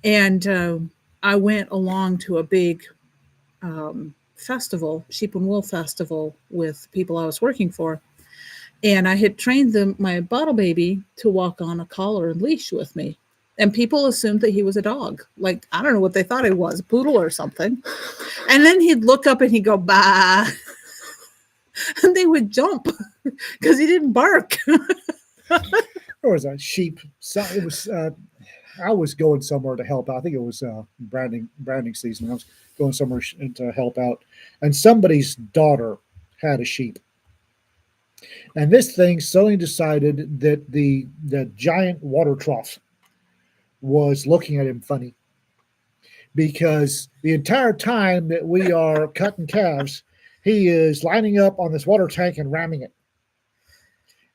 And I went along to a big festival, sheep and wool festival, with people I was working for, and I had trained my bottle baby to walk on a collar and leash with me. And people assumed that he was a dog. Like, I don't know what they thought he was, a poodle or something. And then he'd look up and he'd go, bah. And they would jump because he didn't bark. There was a sheep. So it was. I was going somewhere to help out. I think it was branding season. I was going somewhere to help out, and somebody's daughter had a sheep. And this thing suddenly decided that the giant water trough was looking at him funny, because the entire time that we are cutting calves, he is lining up on this water tank and ramming it.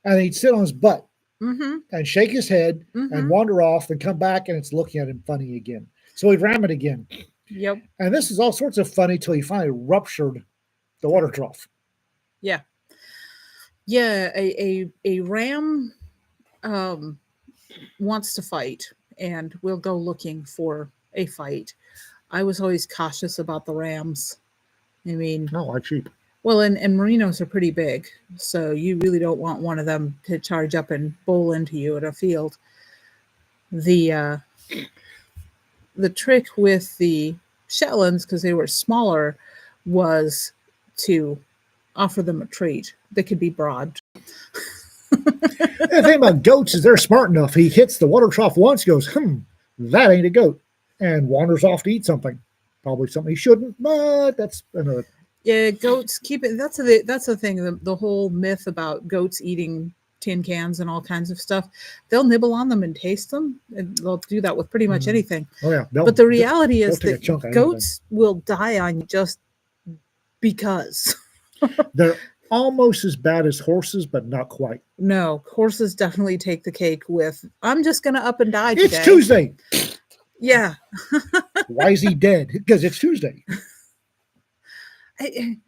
And he'd sit on his butt Mm-hmm. and shake his head Mm-hmm. and wander off and come back, and it's looking at him funny again. So he'd ram it again. Yep. And this is all sorts of funny till he finally ruptured the water trough. Yeah. Yeah. A ram wants to fight, and we'll go looking for a fight. I was always cautious about the rams. I mean, No, like sheep. well, and merinos are pretty big, so you really don't want one of them to charge up and bowl into you in a field. The trick with the Shetlands, because they were smaller, was to offer them a treat that could be broad. The thing about goats is they're smart enough. He hits the water trough once, goes, that ain't a goat, and wanders off to eat something. Probably something he shouldn't, but that's another. Yeah, goats keep it. That's the thing. The whole myth about goats eating tin cans and all kinds of stuff. They'll nibble on them and taste them, and they'll do that with pretty much anything. Oh yeah, But the reality is take a that chunk out of goats will die on you just because. They're almost as bad as horses, but not quite. No, horses definitely take the cake with, I'm just going to up and die today. It's Tuesday. Yeah. Why is he dead? Because it's Tuesday. And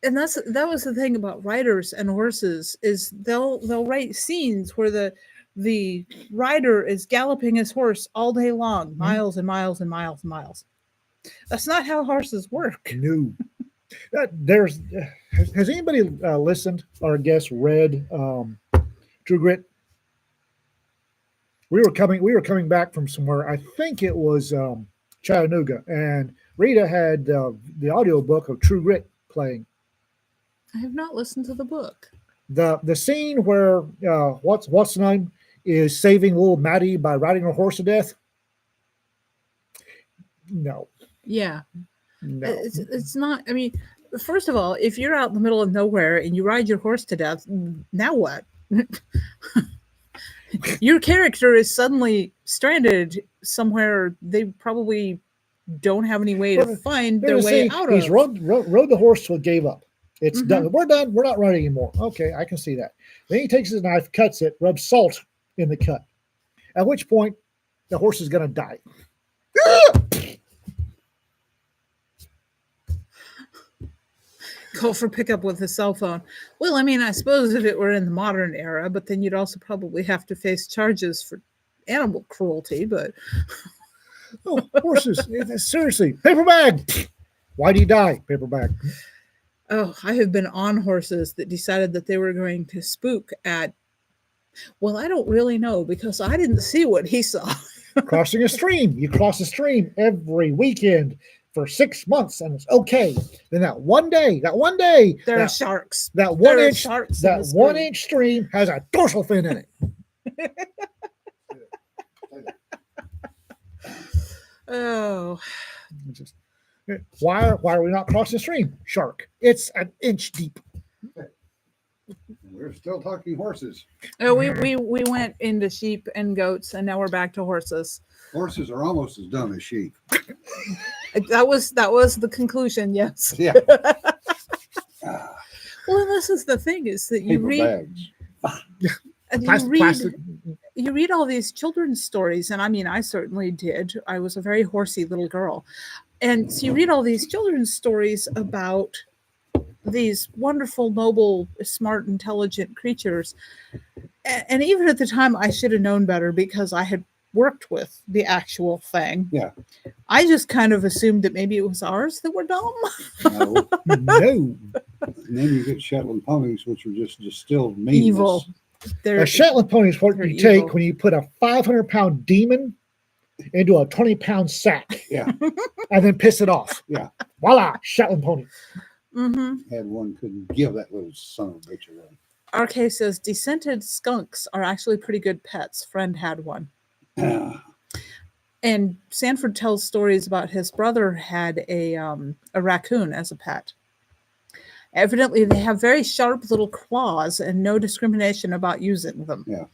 that was the thing about riders and horses, is they'll write scenes where the rider is galloping his horse all day long, miles and miles and miles and miles. That's not how horses work. No. Has anybody listened or I guess read True Grit? We were coming back from somewhere. I think it was Chattanooga, and Rita had the audiobook of True Grit playing. I have not listened to the book. The scene where what's the name is saving little Maddie by riding her horse to death. No. Yeah. No. It's not. I mean, first of all, if you're out in the middle of nowhere and you ride your horse to death, now what? Your character is suddenly stranded somewhere they probably don't have any way to find their way out of. He's rode the horse till it gave up. It's done. We're done. We're not riding anymore. Okay, I can see that. Then he takes his knife, cuts it, rubs salt in the cut. At which point, the horse is going to die. Go for pickup with a cell phone. Well, I mean, I suppose if it were in the modern era, but then you'd also probably have to face charges for animal cruelty. But horses, seriously, paper bag. Why do you die? Paper bag. Oh, I have been on horses that decided that they were going to spook at. Well, I don't really know, because I didn't see what he saw. Crossing a stream. You cross a stream every weekend for 6 months, and it's okay. Then that one day, there are sharks. That one inch stream has a dorsal fin in it. Oh, why are we not crossing the stream? Shark. It's an inch deep. We're still talking horses. Oh, we went into sheep and goats, and now we're back to horses. Horses are almost as dumb as sheep. That was the conclusion. Yes. Yeah. Ah, Well, and this is the thing: is that you paper read bags. and Plastic. you read all these children's stories, and I mean, I certainly did. I was a very horsey little girl, and so you read all these children's stories about these wonderful, noble, smart, intelligent creatures. And even at the time, I should have known better because I had worked with the actual thing. Yeah. I just kind of assumed that maybe it was ours that were dumb. No. No. And then you get Shetland ponies, which are just distilled meanness. Evil. They're A Shetland pony is what They're you take evil. when you put a 500-pound demon into a 20-pound sack Yeah. and then piss it off. Yeah. Voila, Shetland pony. Mm-hmm. Had one couldn't give that little son of a bitch away. RK says descented skunks are actually pretty good pets. Friend had one. Ah, And Sanford tells stories about his brother had a raccoon as a pet. Evidently, they have very sharp little claws and no discrimination about using them. Yeah.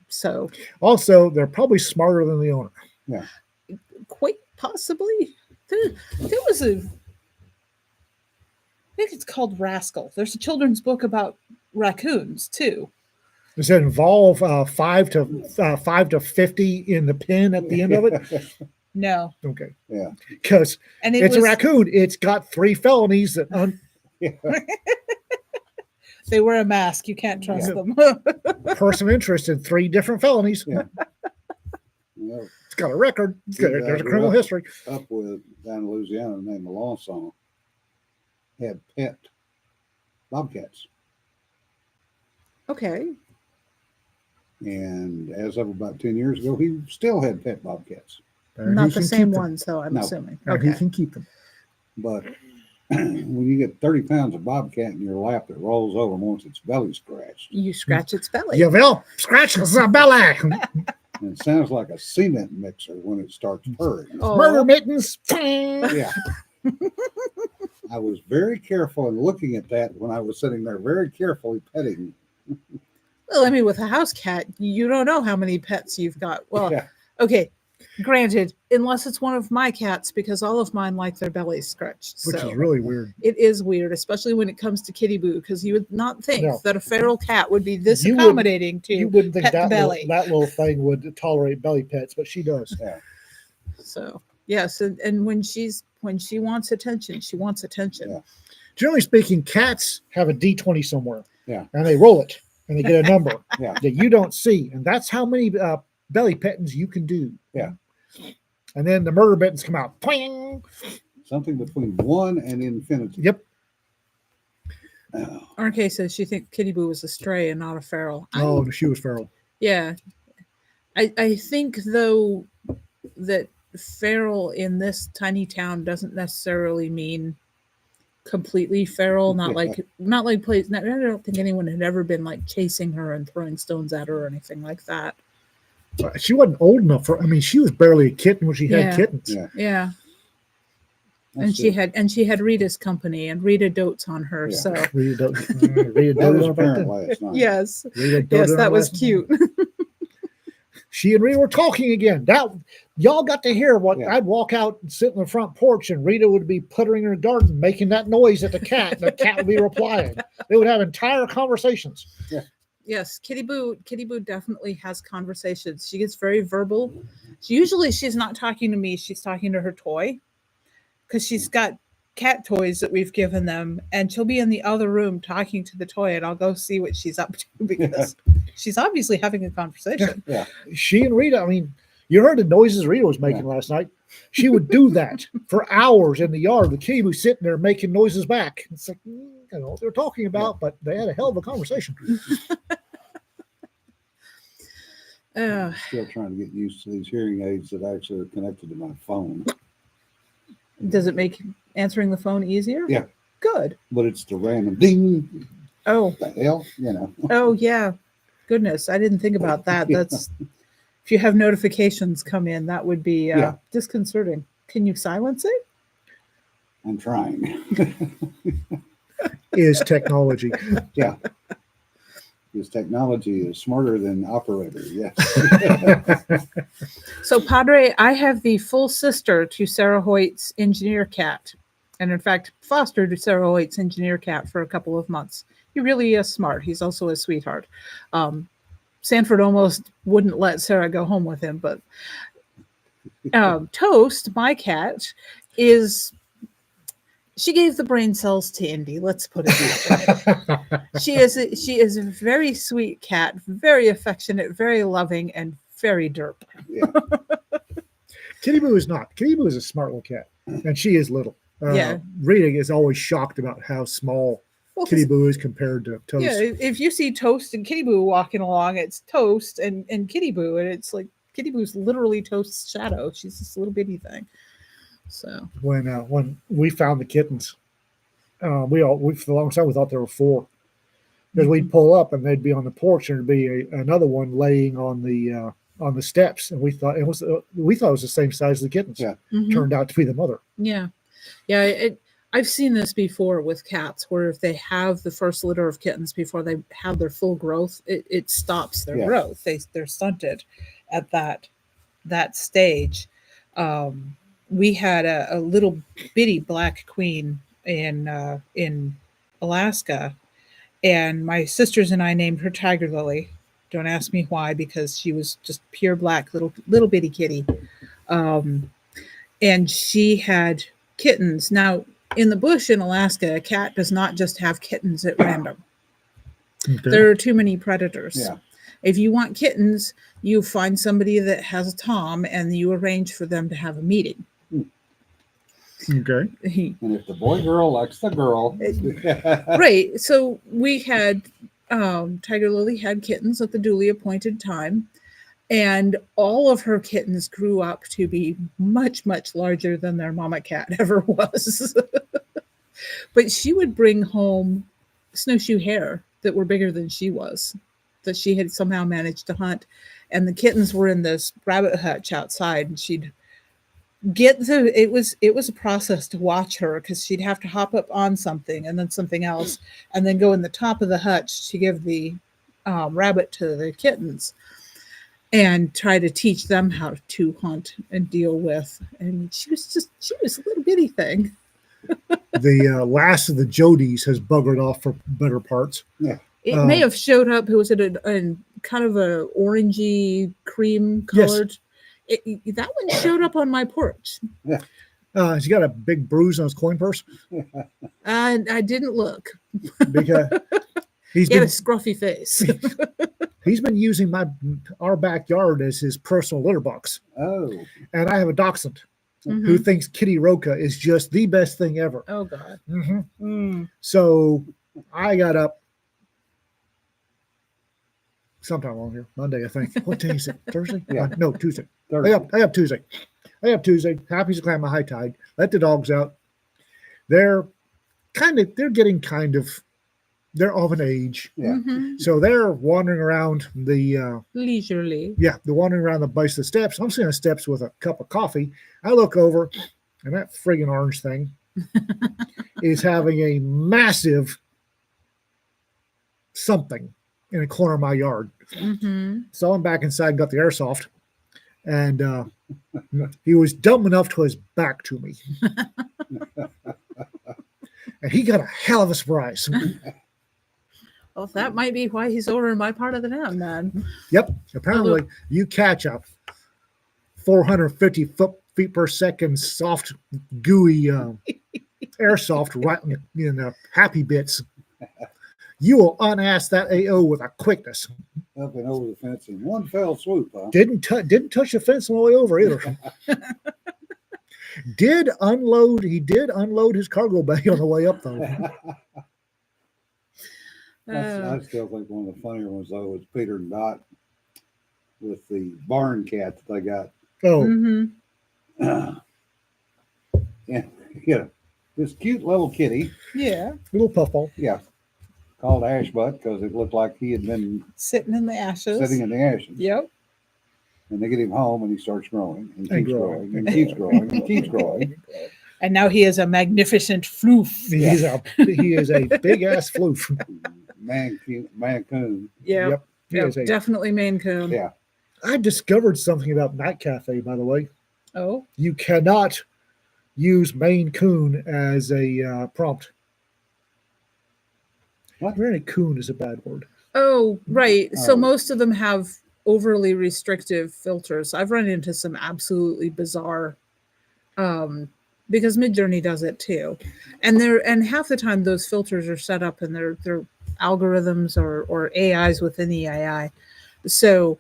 So, Also, they're probably smarter than the owner. quite possibly, there was a. I think it's called Rascal. There's a children's book about raccoons too. Does it involve 5 to 50 in the pen at the end of it? No, Okay, yeah. because and it it's was a raccoon. It's got 3 felonies that they wear a mask. You can't trust Yeah. them. person of interest in 3 different felonies. Yeah. Well, It's got a record. There's a criminal history. up with down in Louisiana named Melanson had pet bobcats. Okay. And as of about 10 years ago, he still had pet bobcats. And Not he the can same keep them. ones, though, I'm No. assuming. And he Okay. can keep them. But when you get 30 pounds of bobcat in your lap that rolls over and wants its belly scratched, You scratch its belly. You will scratch the belly. and it sounds like a cement mixer when it starts purring. Oh. Murder mittens. Yeah. I was very careful in looking at that when I was sitting there, very carefully petting. Well, I mean, with a house cat, you don't know how many pets you've got. Well, Yeah. okay. Granted, unless it's one of my cats, because all of mine like their bellies scratched. Which so is really weird. it is weird, especially when it comes to Kitty Boo, because you would not think No. that a feral cat would be this You would- accommodating to You wouldn't think pet the that belly. little thing would tolerate belly pets, but she does. So yes, and when she wants attention, she wants attention. Yeah. Generally speaking, cats have a D20 somewhere. Yeah. And they roll it and they get a number Yeah. that you don't see. And that's how many belly pettings you can do. Yeah. And then the murder mittens come out. Twing! Something between 1 and infinity. Yep. Oh, RK says she thinks Kitty Boo was a stray and not a feral. Oh, she was feral. Yeah. I think though that feral in this tiny town doesn't necessarily mean completely feral, not like plays. I don't think anyone had ever been like chasing her and throwing stones at her or anything like that. She wasn't old enough for. I mean, she was barely a kitten when she Yeah. had kittens. Yeah. Yeah. that's And she had Rita's company, and Rita dotes on her. Yeah. So Rita doted That on was her back apparent then. last night. yes, Rita doted yes, on that her was last cute. night. She and Rita were talking again. That y'all got to hear what Yeah. I'd walk out and sit on the front porch, and Rita would be puttering in her garden, making that noise at the cat. And the cat would be replying. They would have entire conversations. Yes, Kitty Boo definitely has conversations. She gets very verbal. She's not talking to me, she's talking to her toy. Because she's got cat toys that we've given them, and she'll be in the other room talking to the toy, and I'll go see what she's up to because she's obviously having a conversation. She and Rita, I mean, you heard the noises Rita was making last night. She would do that for hours in the yard. The kitty was sitting there making noises back. It's like, you know what they're talking about, but they had a hell of a conversation. Still trying to get used to these hearing aids that actually are connected to my phone. Does it make answering the phone easier? Yeah. Good. But it's the random ding. Oh, The hell, you know. oh yeah. Goodness, I didn't think about that. Yeah. That's if you have notifications come in, that would be Yeah. disconcerting. Can you silence it? I'm trying. Is technology. Yeah. His technology is smarter than operator. Yes. So, Padre, I have the full sister to Sarah Hoyt's engineer cat. And in fact, fostered Sarah Hoyt's engineer cat for a couple of months. He really is smart. He's also a sweetheart. Sanford almost wouldn't let Sarah go home with him, but Toast, my cat, she gave the brain cells to Indy. Let's put it that way. She is a very sweet cat, very affectionate, very loving, and very derp. Yeah. Kitty Boo is not. Kitty Boo is a smart little cat, and she is little. Yeah. Rita is always shocked about how small Kitty Boo is compared to Toast. Yeah, if you see Toast and Kitty Boo walking along, it's Toast and Kitty Boo, and it's like Kitty Boo's literally Toast's shadow. She's this little bitty thing. So when we found the kittens, we for a long time we thought there were 4, because we'd pull up and they'd be on the porch and there'd be another one laying on the steps, and we thought it was the same size as the kittens. Yeah. Turned out to be the mother. Yeah. I've seen this before with cats, where if they have the first litter of kittens before they have their full growth, it stops their growth. They're stunted at that stage. We had a little bitty black queen in Alaska, and my sisters and I named her Tiger Lily. Don't ask me why, because she was just pure black, little bitty kitty. And she had kittens. Now, in the bush in Alaska, a cat does not just have kittens at random. Okay. There are too many predators. Yeah. If you want kittens, you find somebody that has a tom and you arrange for them to have a meeting. Okay. And if the boy girl likes the girl. Right. So we had Tiger Lily had kittens at the duly appointed time, and all of her kittens grew up to be much, much larger than their mama cat ever was. But she would bring home snowshoe hare that were bigger than she was, that she had somehow managed to hunt. And the kittens were in this rabbit hutch outside, and she'd it was a process to watch her, because she'd have to hop up on something and then something else, and then go in the top of the hutch to give the rabbit to the kittens and try to teach them how to hunt and deal with. And she was a little bitty thing. The last of the Jodies has buggered off for better parts. Yeah. It may have showed up. It was a kind of a orangey cream colored. Yes. That one showed up on my porch. Yeah. He's got a big bruise on his coin purse. I didn't look. Because he had a scruffy face. He's been using our backyard as his personal litter box. Oh. And I have a dachshund who thinks Kitty Roca is just the best thing ever. Oh, God. So I got up sometime along here, Monday, I think. What day is it? Thursday? Yeah. No, Tuesday. Thursday. I up Tuesday. Happy to climb a high tide. Let the dogs out. They're they're of an age. Yeah. So they're wandering around leisurely. Yeah, they're wandering around the base of the steps. I'm sitting on the steps with a cup of coffee. I look over, and that friggin' orange thing is having a massive something in a corner of my yard. So I'm back inside and got the airsoft, and he was dumb enough to his back to me. And he got a hell of a surprise. Well, that might be why he's over in my part of the town, man. Yep. Apparently, you catch a 450 feet per second soft, gooey airsoft right in the happy bits. You will unass that AO with a quickness. Up and over the fence in one fell swoop, huh? Didn't touch the fence on the way over either. He did unload his cargo bay on the way up, though. I still think one of the funnier ones, though, was Peter and Dot with the barn cat that they got. Oh. And, this cute little kitty. Yeah. Little puffball. Yeah. Called Ashbutt because it looked like he had been sitting in the ashes. Yep. And they get him home and he starts growing and keeps growing and and keeps growing and keeps growing. And now he is a magnificent floof. He is a big ass floof. Mancoon. Yeah. Yep. He Yeah, is a- definitely Maine Coon. Yeah. I discovered something about Night Cafe, by the way. Oh, You cannot use Maine Coon as a prompt. What? Really, coon is a bad word. oh, right. So Oh. most of them have overly restrictive filters. I've run into some absolutely bizarre, because Midjourney does it too, and half the time those filters are set up and they're algorithms or AIs within the AI, so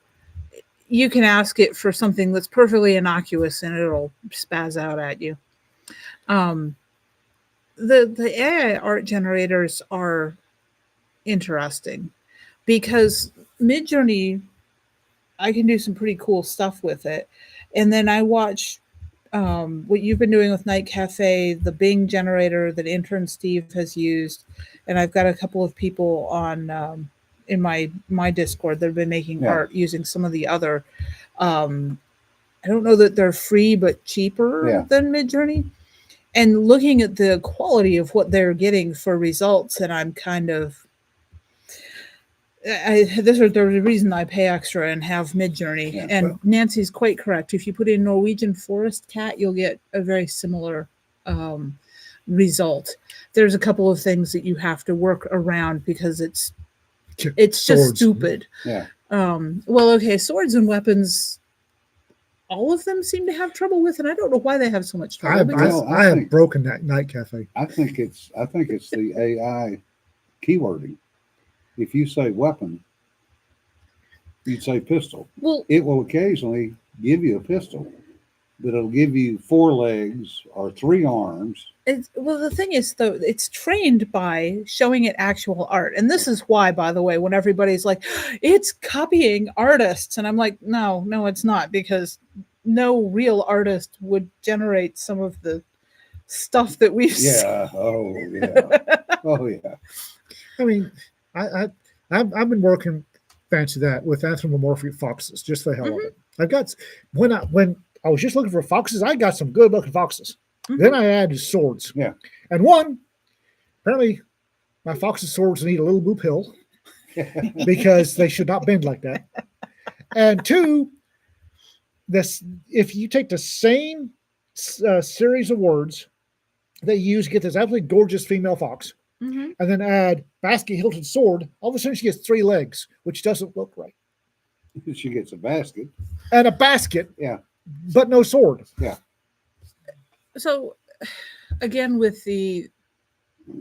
you can ask it for something that's perfectly innocuous and it'll spaz out at you. Um, the AI art generators are interesting because Midjourney, I can do some pretty cool stuff with it. And then I watch what you've been doing with Night Cafe, the Bing generator that intern Steve has used, and I've got a couple of people on in my Discord that have been making Yeah. art using some of the other. I don't know that they're free, but cheaper Yeah. than Midjourney. And looking at the quality of what they're getting for results, and I'm kind of this is the reason I pay extra and have Midjourney. Yeah, and well- Nancy's quite correct. If you put in Norwegian forest cat, you'll get a very similar result. There's a couple of things that you have to work around because it's just Swords. stupid. Yeah. Well, okay, swords and weapons, all of them seem to have trouble with, and I don't know why they have so much trouble. I because Well, I have think- broken that Night Cafe. I think it's the AI keywording. If you say weapon, you'd say pistol. well, It will occasionally give you a pistol, but it'll give you 4 legs or 3 arms. the thing is, though, it's trained by showing it actual art. And this is why, by the way, when everybody's like, it's copying artists, and I'm like, no, it's not, because no real artist would generate some of the stuff that we've seen. Yeah. Oh yeah. Oh yeah. I mean, I've been working fancy that with anthropomorphic foxes just for the hell of it. I've got when I was just looking for foxes, I got some good looking foxes. Mhm. Then I added swords. Yeah. And one, apparently, my fox's swords need a little boop hill because they should not bend like that. And two, this if you take the same series of words that you use to get this absolutely gorgeous female fox, Mhm. and then add basket hilted sword, all of a sudden she gets 3 legs, which doesn't look right. She gets a basket. And a basket, Yeah. but no sword. So, again,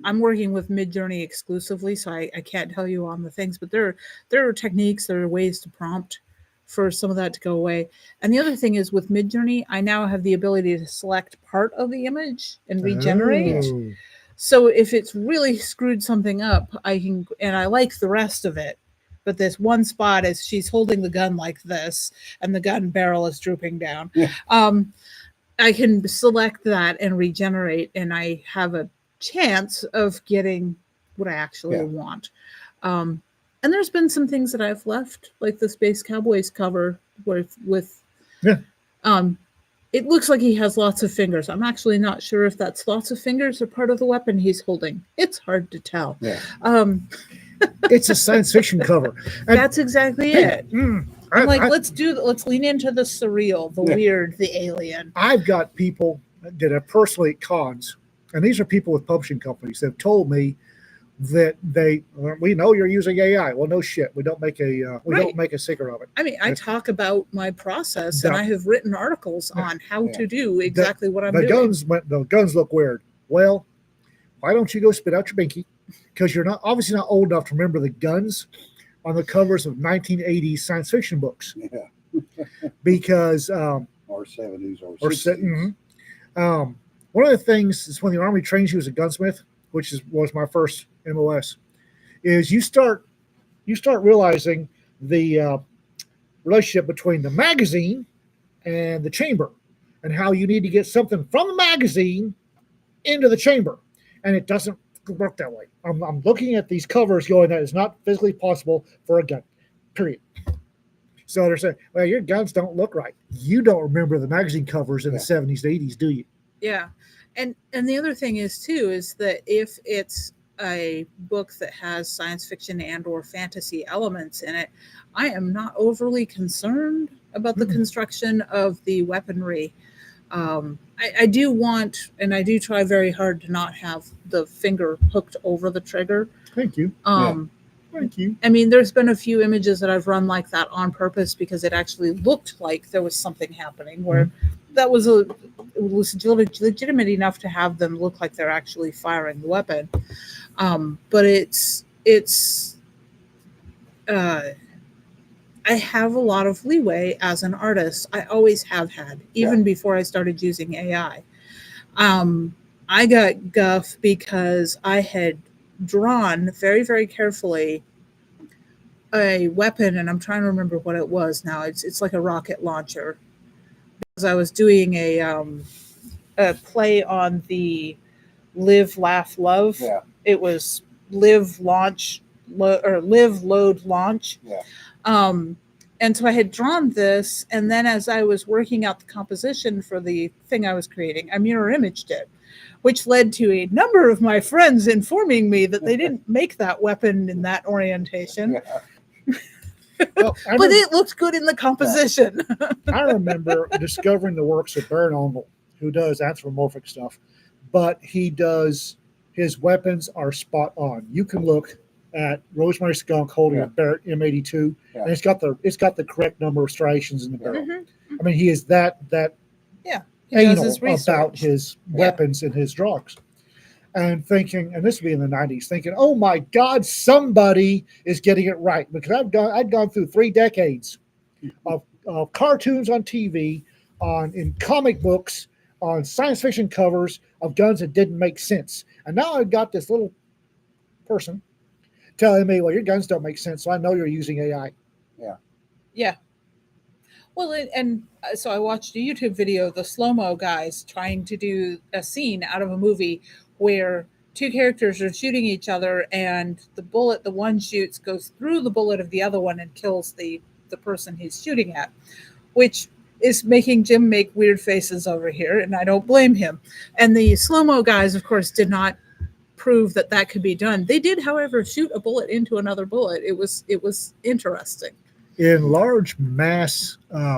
I'm working with Midjourney exclusively, so I can't tell you on the things, but there are techniques, there are ways to prompt for some of that to go away. And the other thing is with Midjourney, I now have the ability to select part of the image and regenerate. Oh. So if it's really screwed something up, I can, and I like the rest of it, but this one spot is she's holding the gun like this, and the gun barrel is drooping down. Yeah. I can select that and regenerate, and I have a chance of getting what I actually Yeah. want. And there's been some things that I've left, like the Space Cowboys cover with Yeah. It looks like he has lots of fingers. I'm actually not sure if that's lots of fingers or part of the weapon he's holding. It's hard to tell. Yeah. It's a science fiction cover. And That's exactly it. I'm like, I, let's lean into the surreal, the Yeah. weird, the alien. I've got people that are personally at cons, and these are people with publishing companies that have told me that we know you're using AI. Well, no shit. We don't make a Right. don't make a secret of it. I mean, I talk about my process, and The- I have written articles on how to do exactly what I'm The doing. guns look weird. Well, why don't you go spit out your binky? Because you're obviously not old enough to remember the guns on the covers of 1980s science fiction books. Yeah. Because Or 70s or or 60s. one of the things is when the Army trains you as a gunsmith, which was my first MOS, is you start realizing the relationship between the magazine and the chamber, and how you need to get something from the magazine into the chamber, and it doesn't work that way. I'm looking at these covers going, that is not physically possible for a gun, period. So they're saying, well, your guns don't look right. You don't remember the magazine covers in the 70s, 80s, do you? Yeah. And the other thing is too, is that if it's a book that has science fiction and or fantasy elements in it, I am not overly concerned about the construction of the weaponry. I do want, and I do try very hard to not have the finger hooked over the trigger. Thank you. Thank you. I mean, there's been a few images that I've run like that on purpose because it actually looked like there was something happening where that was legitimate enough to have them look like they're actually firing the weapon. But I have a lot of leeway as an artist. I always have had, even before I started using AI. I got guff because I had drawn very, very carefully a weapon, and I'm trying to remember what it was now. It's like a rocket launcher. Because I was doing a play on the Live, Laugh, Love. Yeah. It was Live, Launch, or Live, Load, Launch. Yeah. And so I had drawn this, and then as I was working out the composition for the thing I was creating, I mirror imaged it, which led to a number of my friends informing me that they didn't make that weapon in that orientation. Yeah. Well, But it looked good in the composition. I remember discovering the works of Baron Ongle, who does anthropomorphic stuff, but his weapons are spot on. You can look at Rosemary Skunk holding a Barrett M82, and it's got the correct number of striations in the barrel. I mean, he is that anal about his weapons and his drugs. And thinking, and this would be in the 90s, thinking, oh my God, somebody is getting it right. Because I'd gone through 3 decades of cartoons on TV, in comic books, on science fiction covers of guns that didn't make sense. And now I've got this little person telling me, well, your guns don't make sense, so I know you're using AI. Yeah. Well, and so I watched a YouTube video of the slow-mo guys trying to do a scene out of a movie where 2 characters are shooting each other, and the bullet the one shoots goes through the bullet of the other one and kills the person he's shooting at, which is making Jim make weird faces over here, and I don't blame him. And the slow-mo guys, of course, did not prove that could be done. They did, however, shoot a bullet into another bullet. It was interesting. In large mass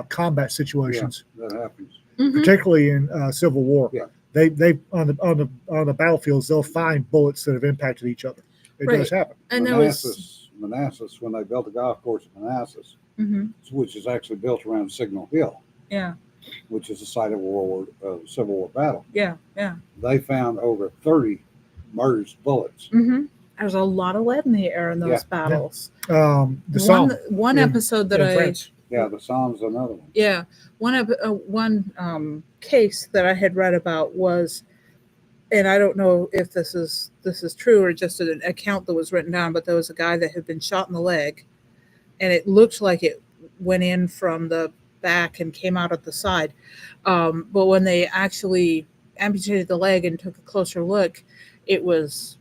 combat situations, that happens. particularly in Civil War, they on the battlefields, they'll find bullets that have impacted each other. It does happen. And Manassas, when they built the golf course at Manassas, which is actually built around Signal Hill, which is the site of Civil War battle. They found over 30 murderous bullets. There's a lot of lead in the air in those battles. The Somme one episode that the Somme's another one. One case that I had read about was, and I don't know if this is true or just an account that was written down, but there was a guy that had been shot in the leg, and it looked like it went in from the back and came out at the side. But when they actually amputated the leg and took a closer look, it was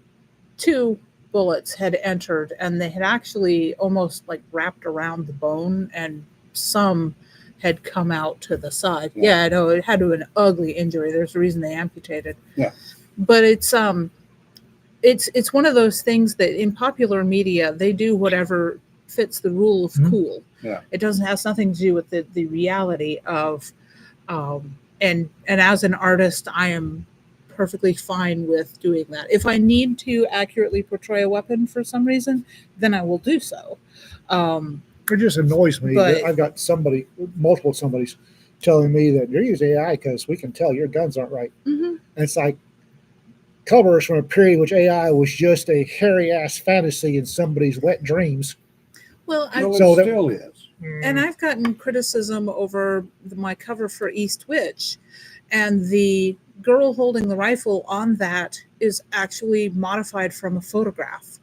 2 bullets had entered, and they had actually almost like wrapped around the bone, and some had come out to the side. I know it had to be an ugly injury. There's a reason they amputated. But it's one of those things that in popular media they do whatever fits the rule of cool. It has nothing to do with the reality of and as an artist, I am perfectly fine with doing that. If I need to accurately portray a weapon for some reason, then I will do so. It just annoys me that I've got multiple somebody's telling me that you're using AI because we can tell your guns aren't right. And it's like covers from a period in which AI was just a hairy ass fantasy in somebody's wet dreams. Well, it still is. And I've gotten criticism over my cover for East Witch, and the girl holding the rifle on that is actually modified from a photograph.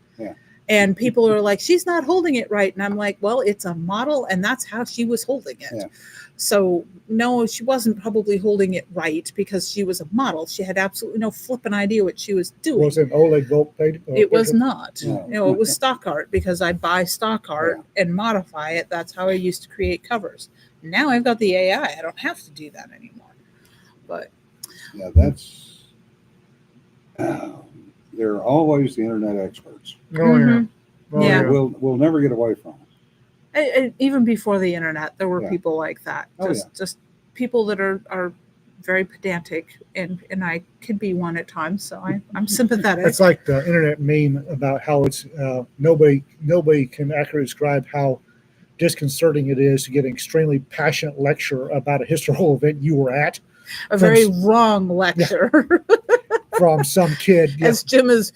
And people are like, she's not holding it right. And I'm like, well, it's a model, and that's how she was holding it. So no, she wasn't probably holding it right because she was a model. She had absolutely no flipping idea what she was doing. Was it Oleg Volk painted? It was not. It was stock art because I buy stock art and modify it. That's how I used to create covers. Now I've got the AI. I don't have to do that anymore. But that's they're always the internet experts. Oh Mhm. yeah. Oh, Yeah. We'll never get away from them. Even before the internet, there were Yeah. people like that. Oh, Just people that are very pedantic, and I can be one at times. So I'm sympathetic. It's like the internet meme about how it's nobody can accurately describe how disconcerting it is to get an extremely passionate lecture about a historical event you were at A very wrong lecture. from some kid. Yeah, As Jim is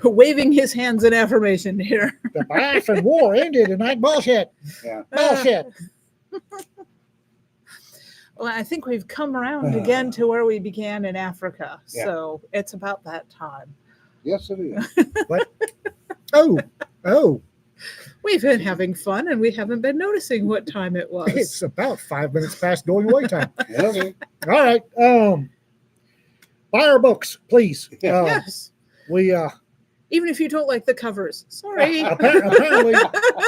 waving his hands in affirmation here. the Biafran War ended in like bullshit. Yeah. Bullshit. Well, I think we've come around again to where we began in Africa. Yeah. So it's about that time. Yes, it is. Oh, We've been having fun and we haven't been noticing what time it was. it's about 5 minutes past going away time. Okay. All right. Buy our books, please. Yeah. Yes. We Even if you don't like the covers. Sorry. apparently,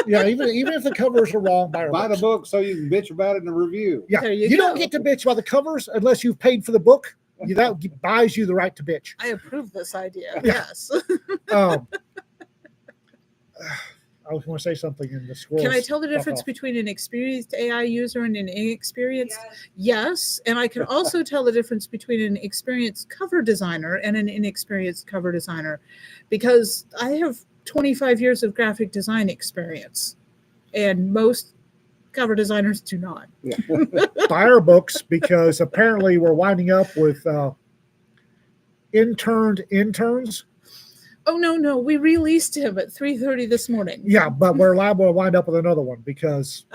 yeah. Even if the covers are wrong, buy our Buy the books. book so you can bitch about it in a review. Yeah, There you you don't go. get to bitch about the covers unless you've paid for the book. That buys you the right to bitch. I approve this idea. Yeah. Yes. Um, I was going to say something in the squirrels. Can I tell the difference off. between an experienced AI user and an inexperienced? Yes. Yes. And I can also tell the difference between an experienced cover designer and an inexperienced cover designer because I have 25 years of graphic design experience and most cover designers do not. Buy our books because apparently we're winding up with interns. Oh no, we released him at 3:30 this morning. Yeah, but we're liable to wind up with another one because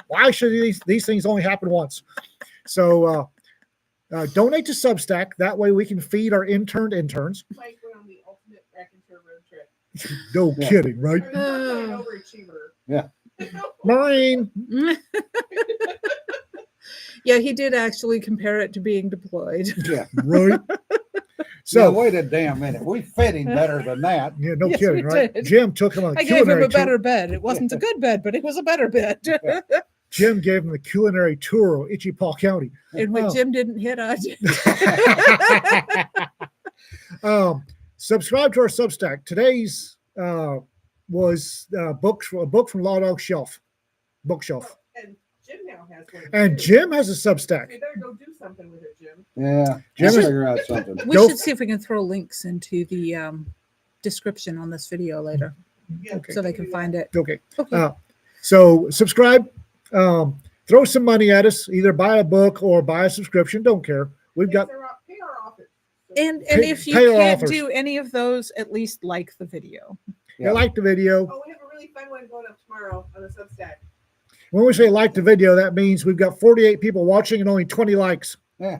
why should these things only happen once? So donate to Substack. That way we can feed our interns. Mike went on the ultimate raconteur road trip. No Yeah. kidding, right? I mean, an overachiever. Yeah. Marine. Yeah, he did actually compare it to being deployed. Yeah. Right. So So wait a damn minute. We fit him better than that. yeah, no Yes, kidding, we right? did. Jim took him on the I gave him culinary a tour. better bed. It wasn't a good bed, but it was a better bed. Jim gave him the culinary tour of Itchy Paw County. And when Oh. Jim didn't hit on Subscribe to our Substack. Today's was a book from Law Dog Shelf, bookshelf, And Jim now has one. and too. Jim has a So Substack. you better go do something with it, Jim. Yeah. Jim I'll is- figure out something. We Go- should see if we can throw links into the description on this video later Yeah, Okay. so they can find it. Okay. Okay. So subscribe. Throw some money at us. Either buy a book or buy a subscription. Don't care. We've got Pay our office. and pay- if you pay our can't authors. do any of those, at least like the video. you like the video. Oh, we have a really fun one going up tomorrow on the Substack. When we say like the video, that means we've got 48 people watching and only 20 likes. Yeah.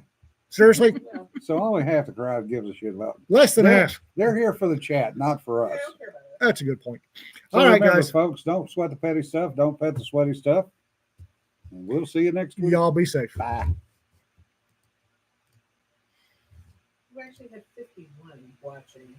Seriously, Yeah, So only half the crowd gives a shit about. less than Yeah. half. They're here for the chat, not for I us. don't care about it. That's a good point. So All right, remember, guys. folks, don't sweat the petty stuff. Don't pet the sweaty stuff. And we'll see you next week. Y'all be safe. Bye. We actually had 51 watching.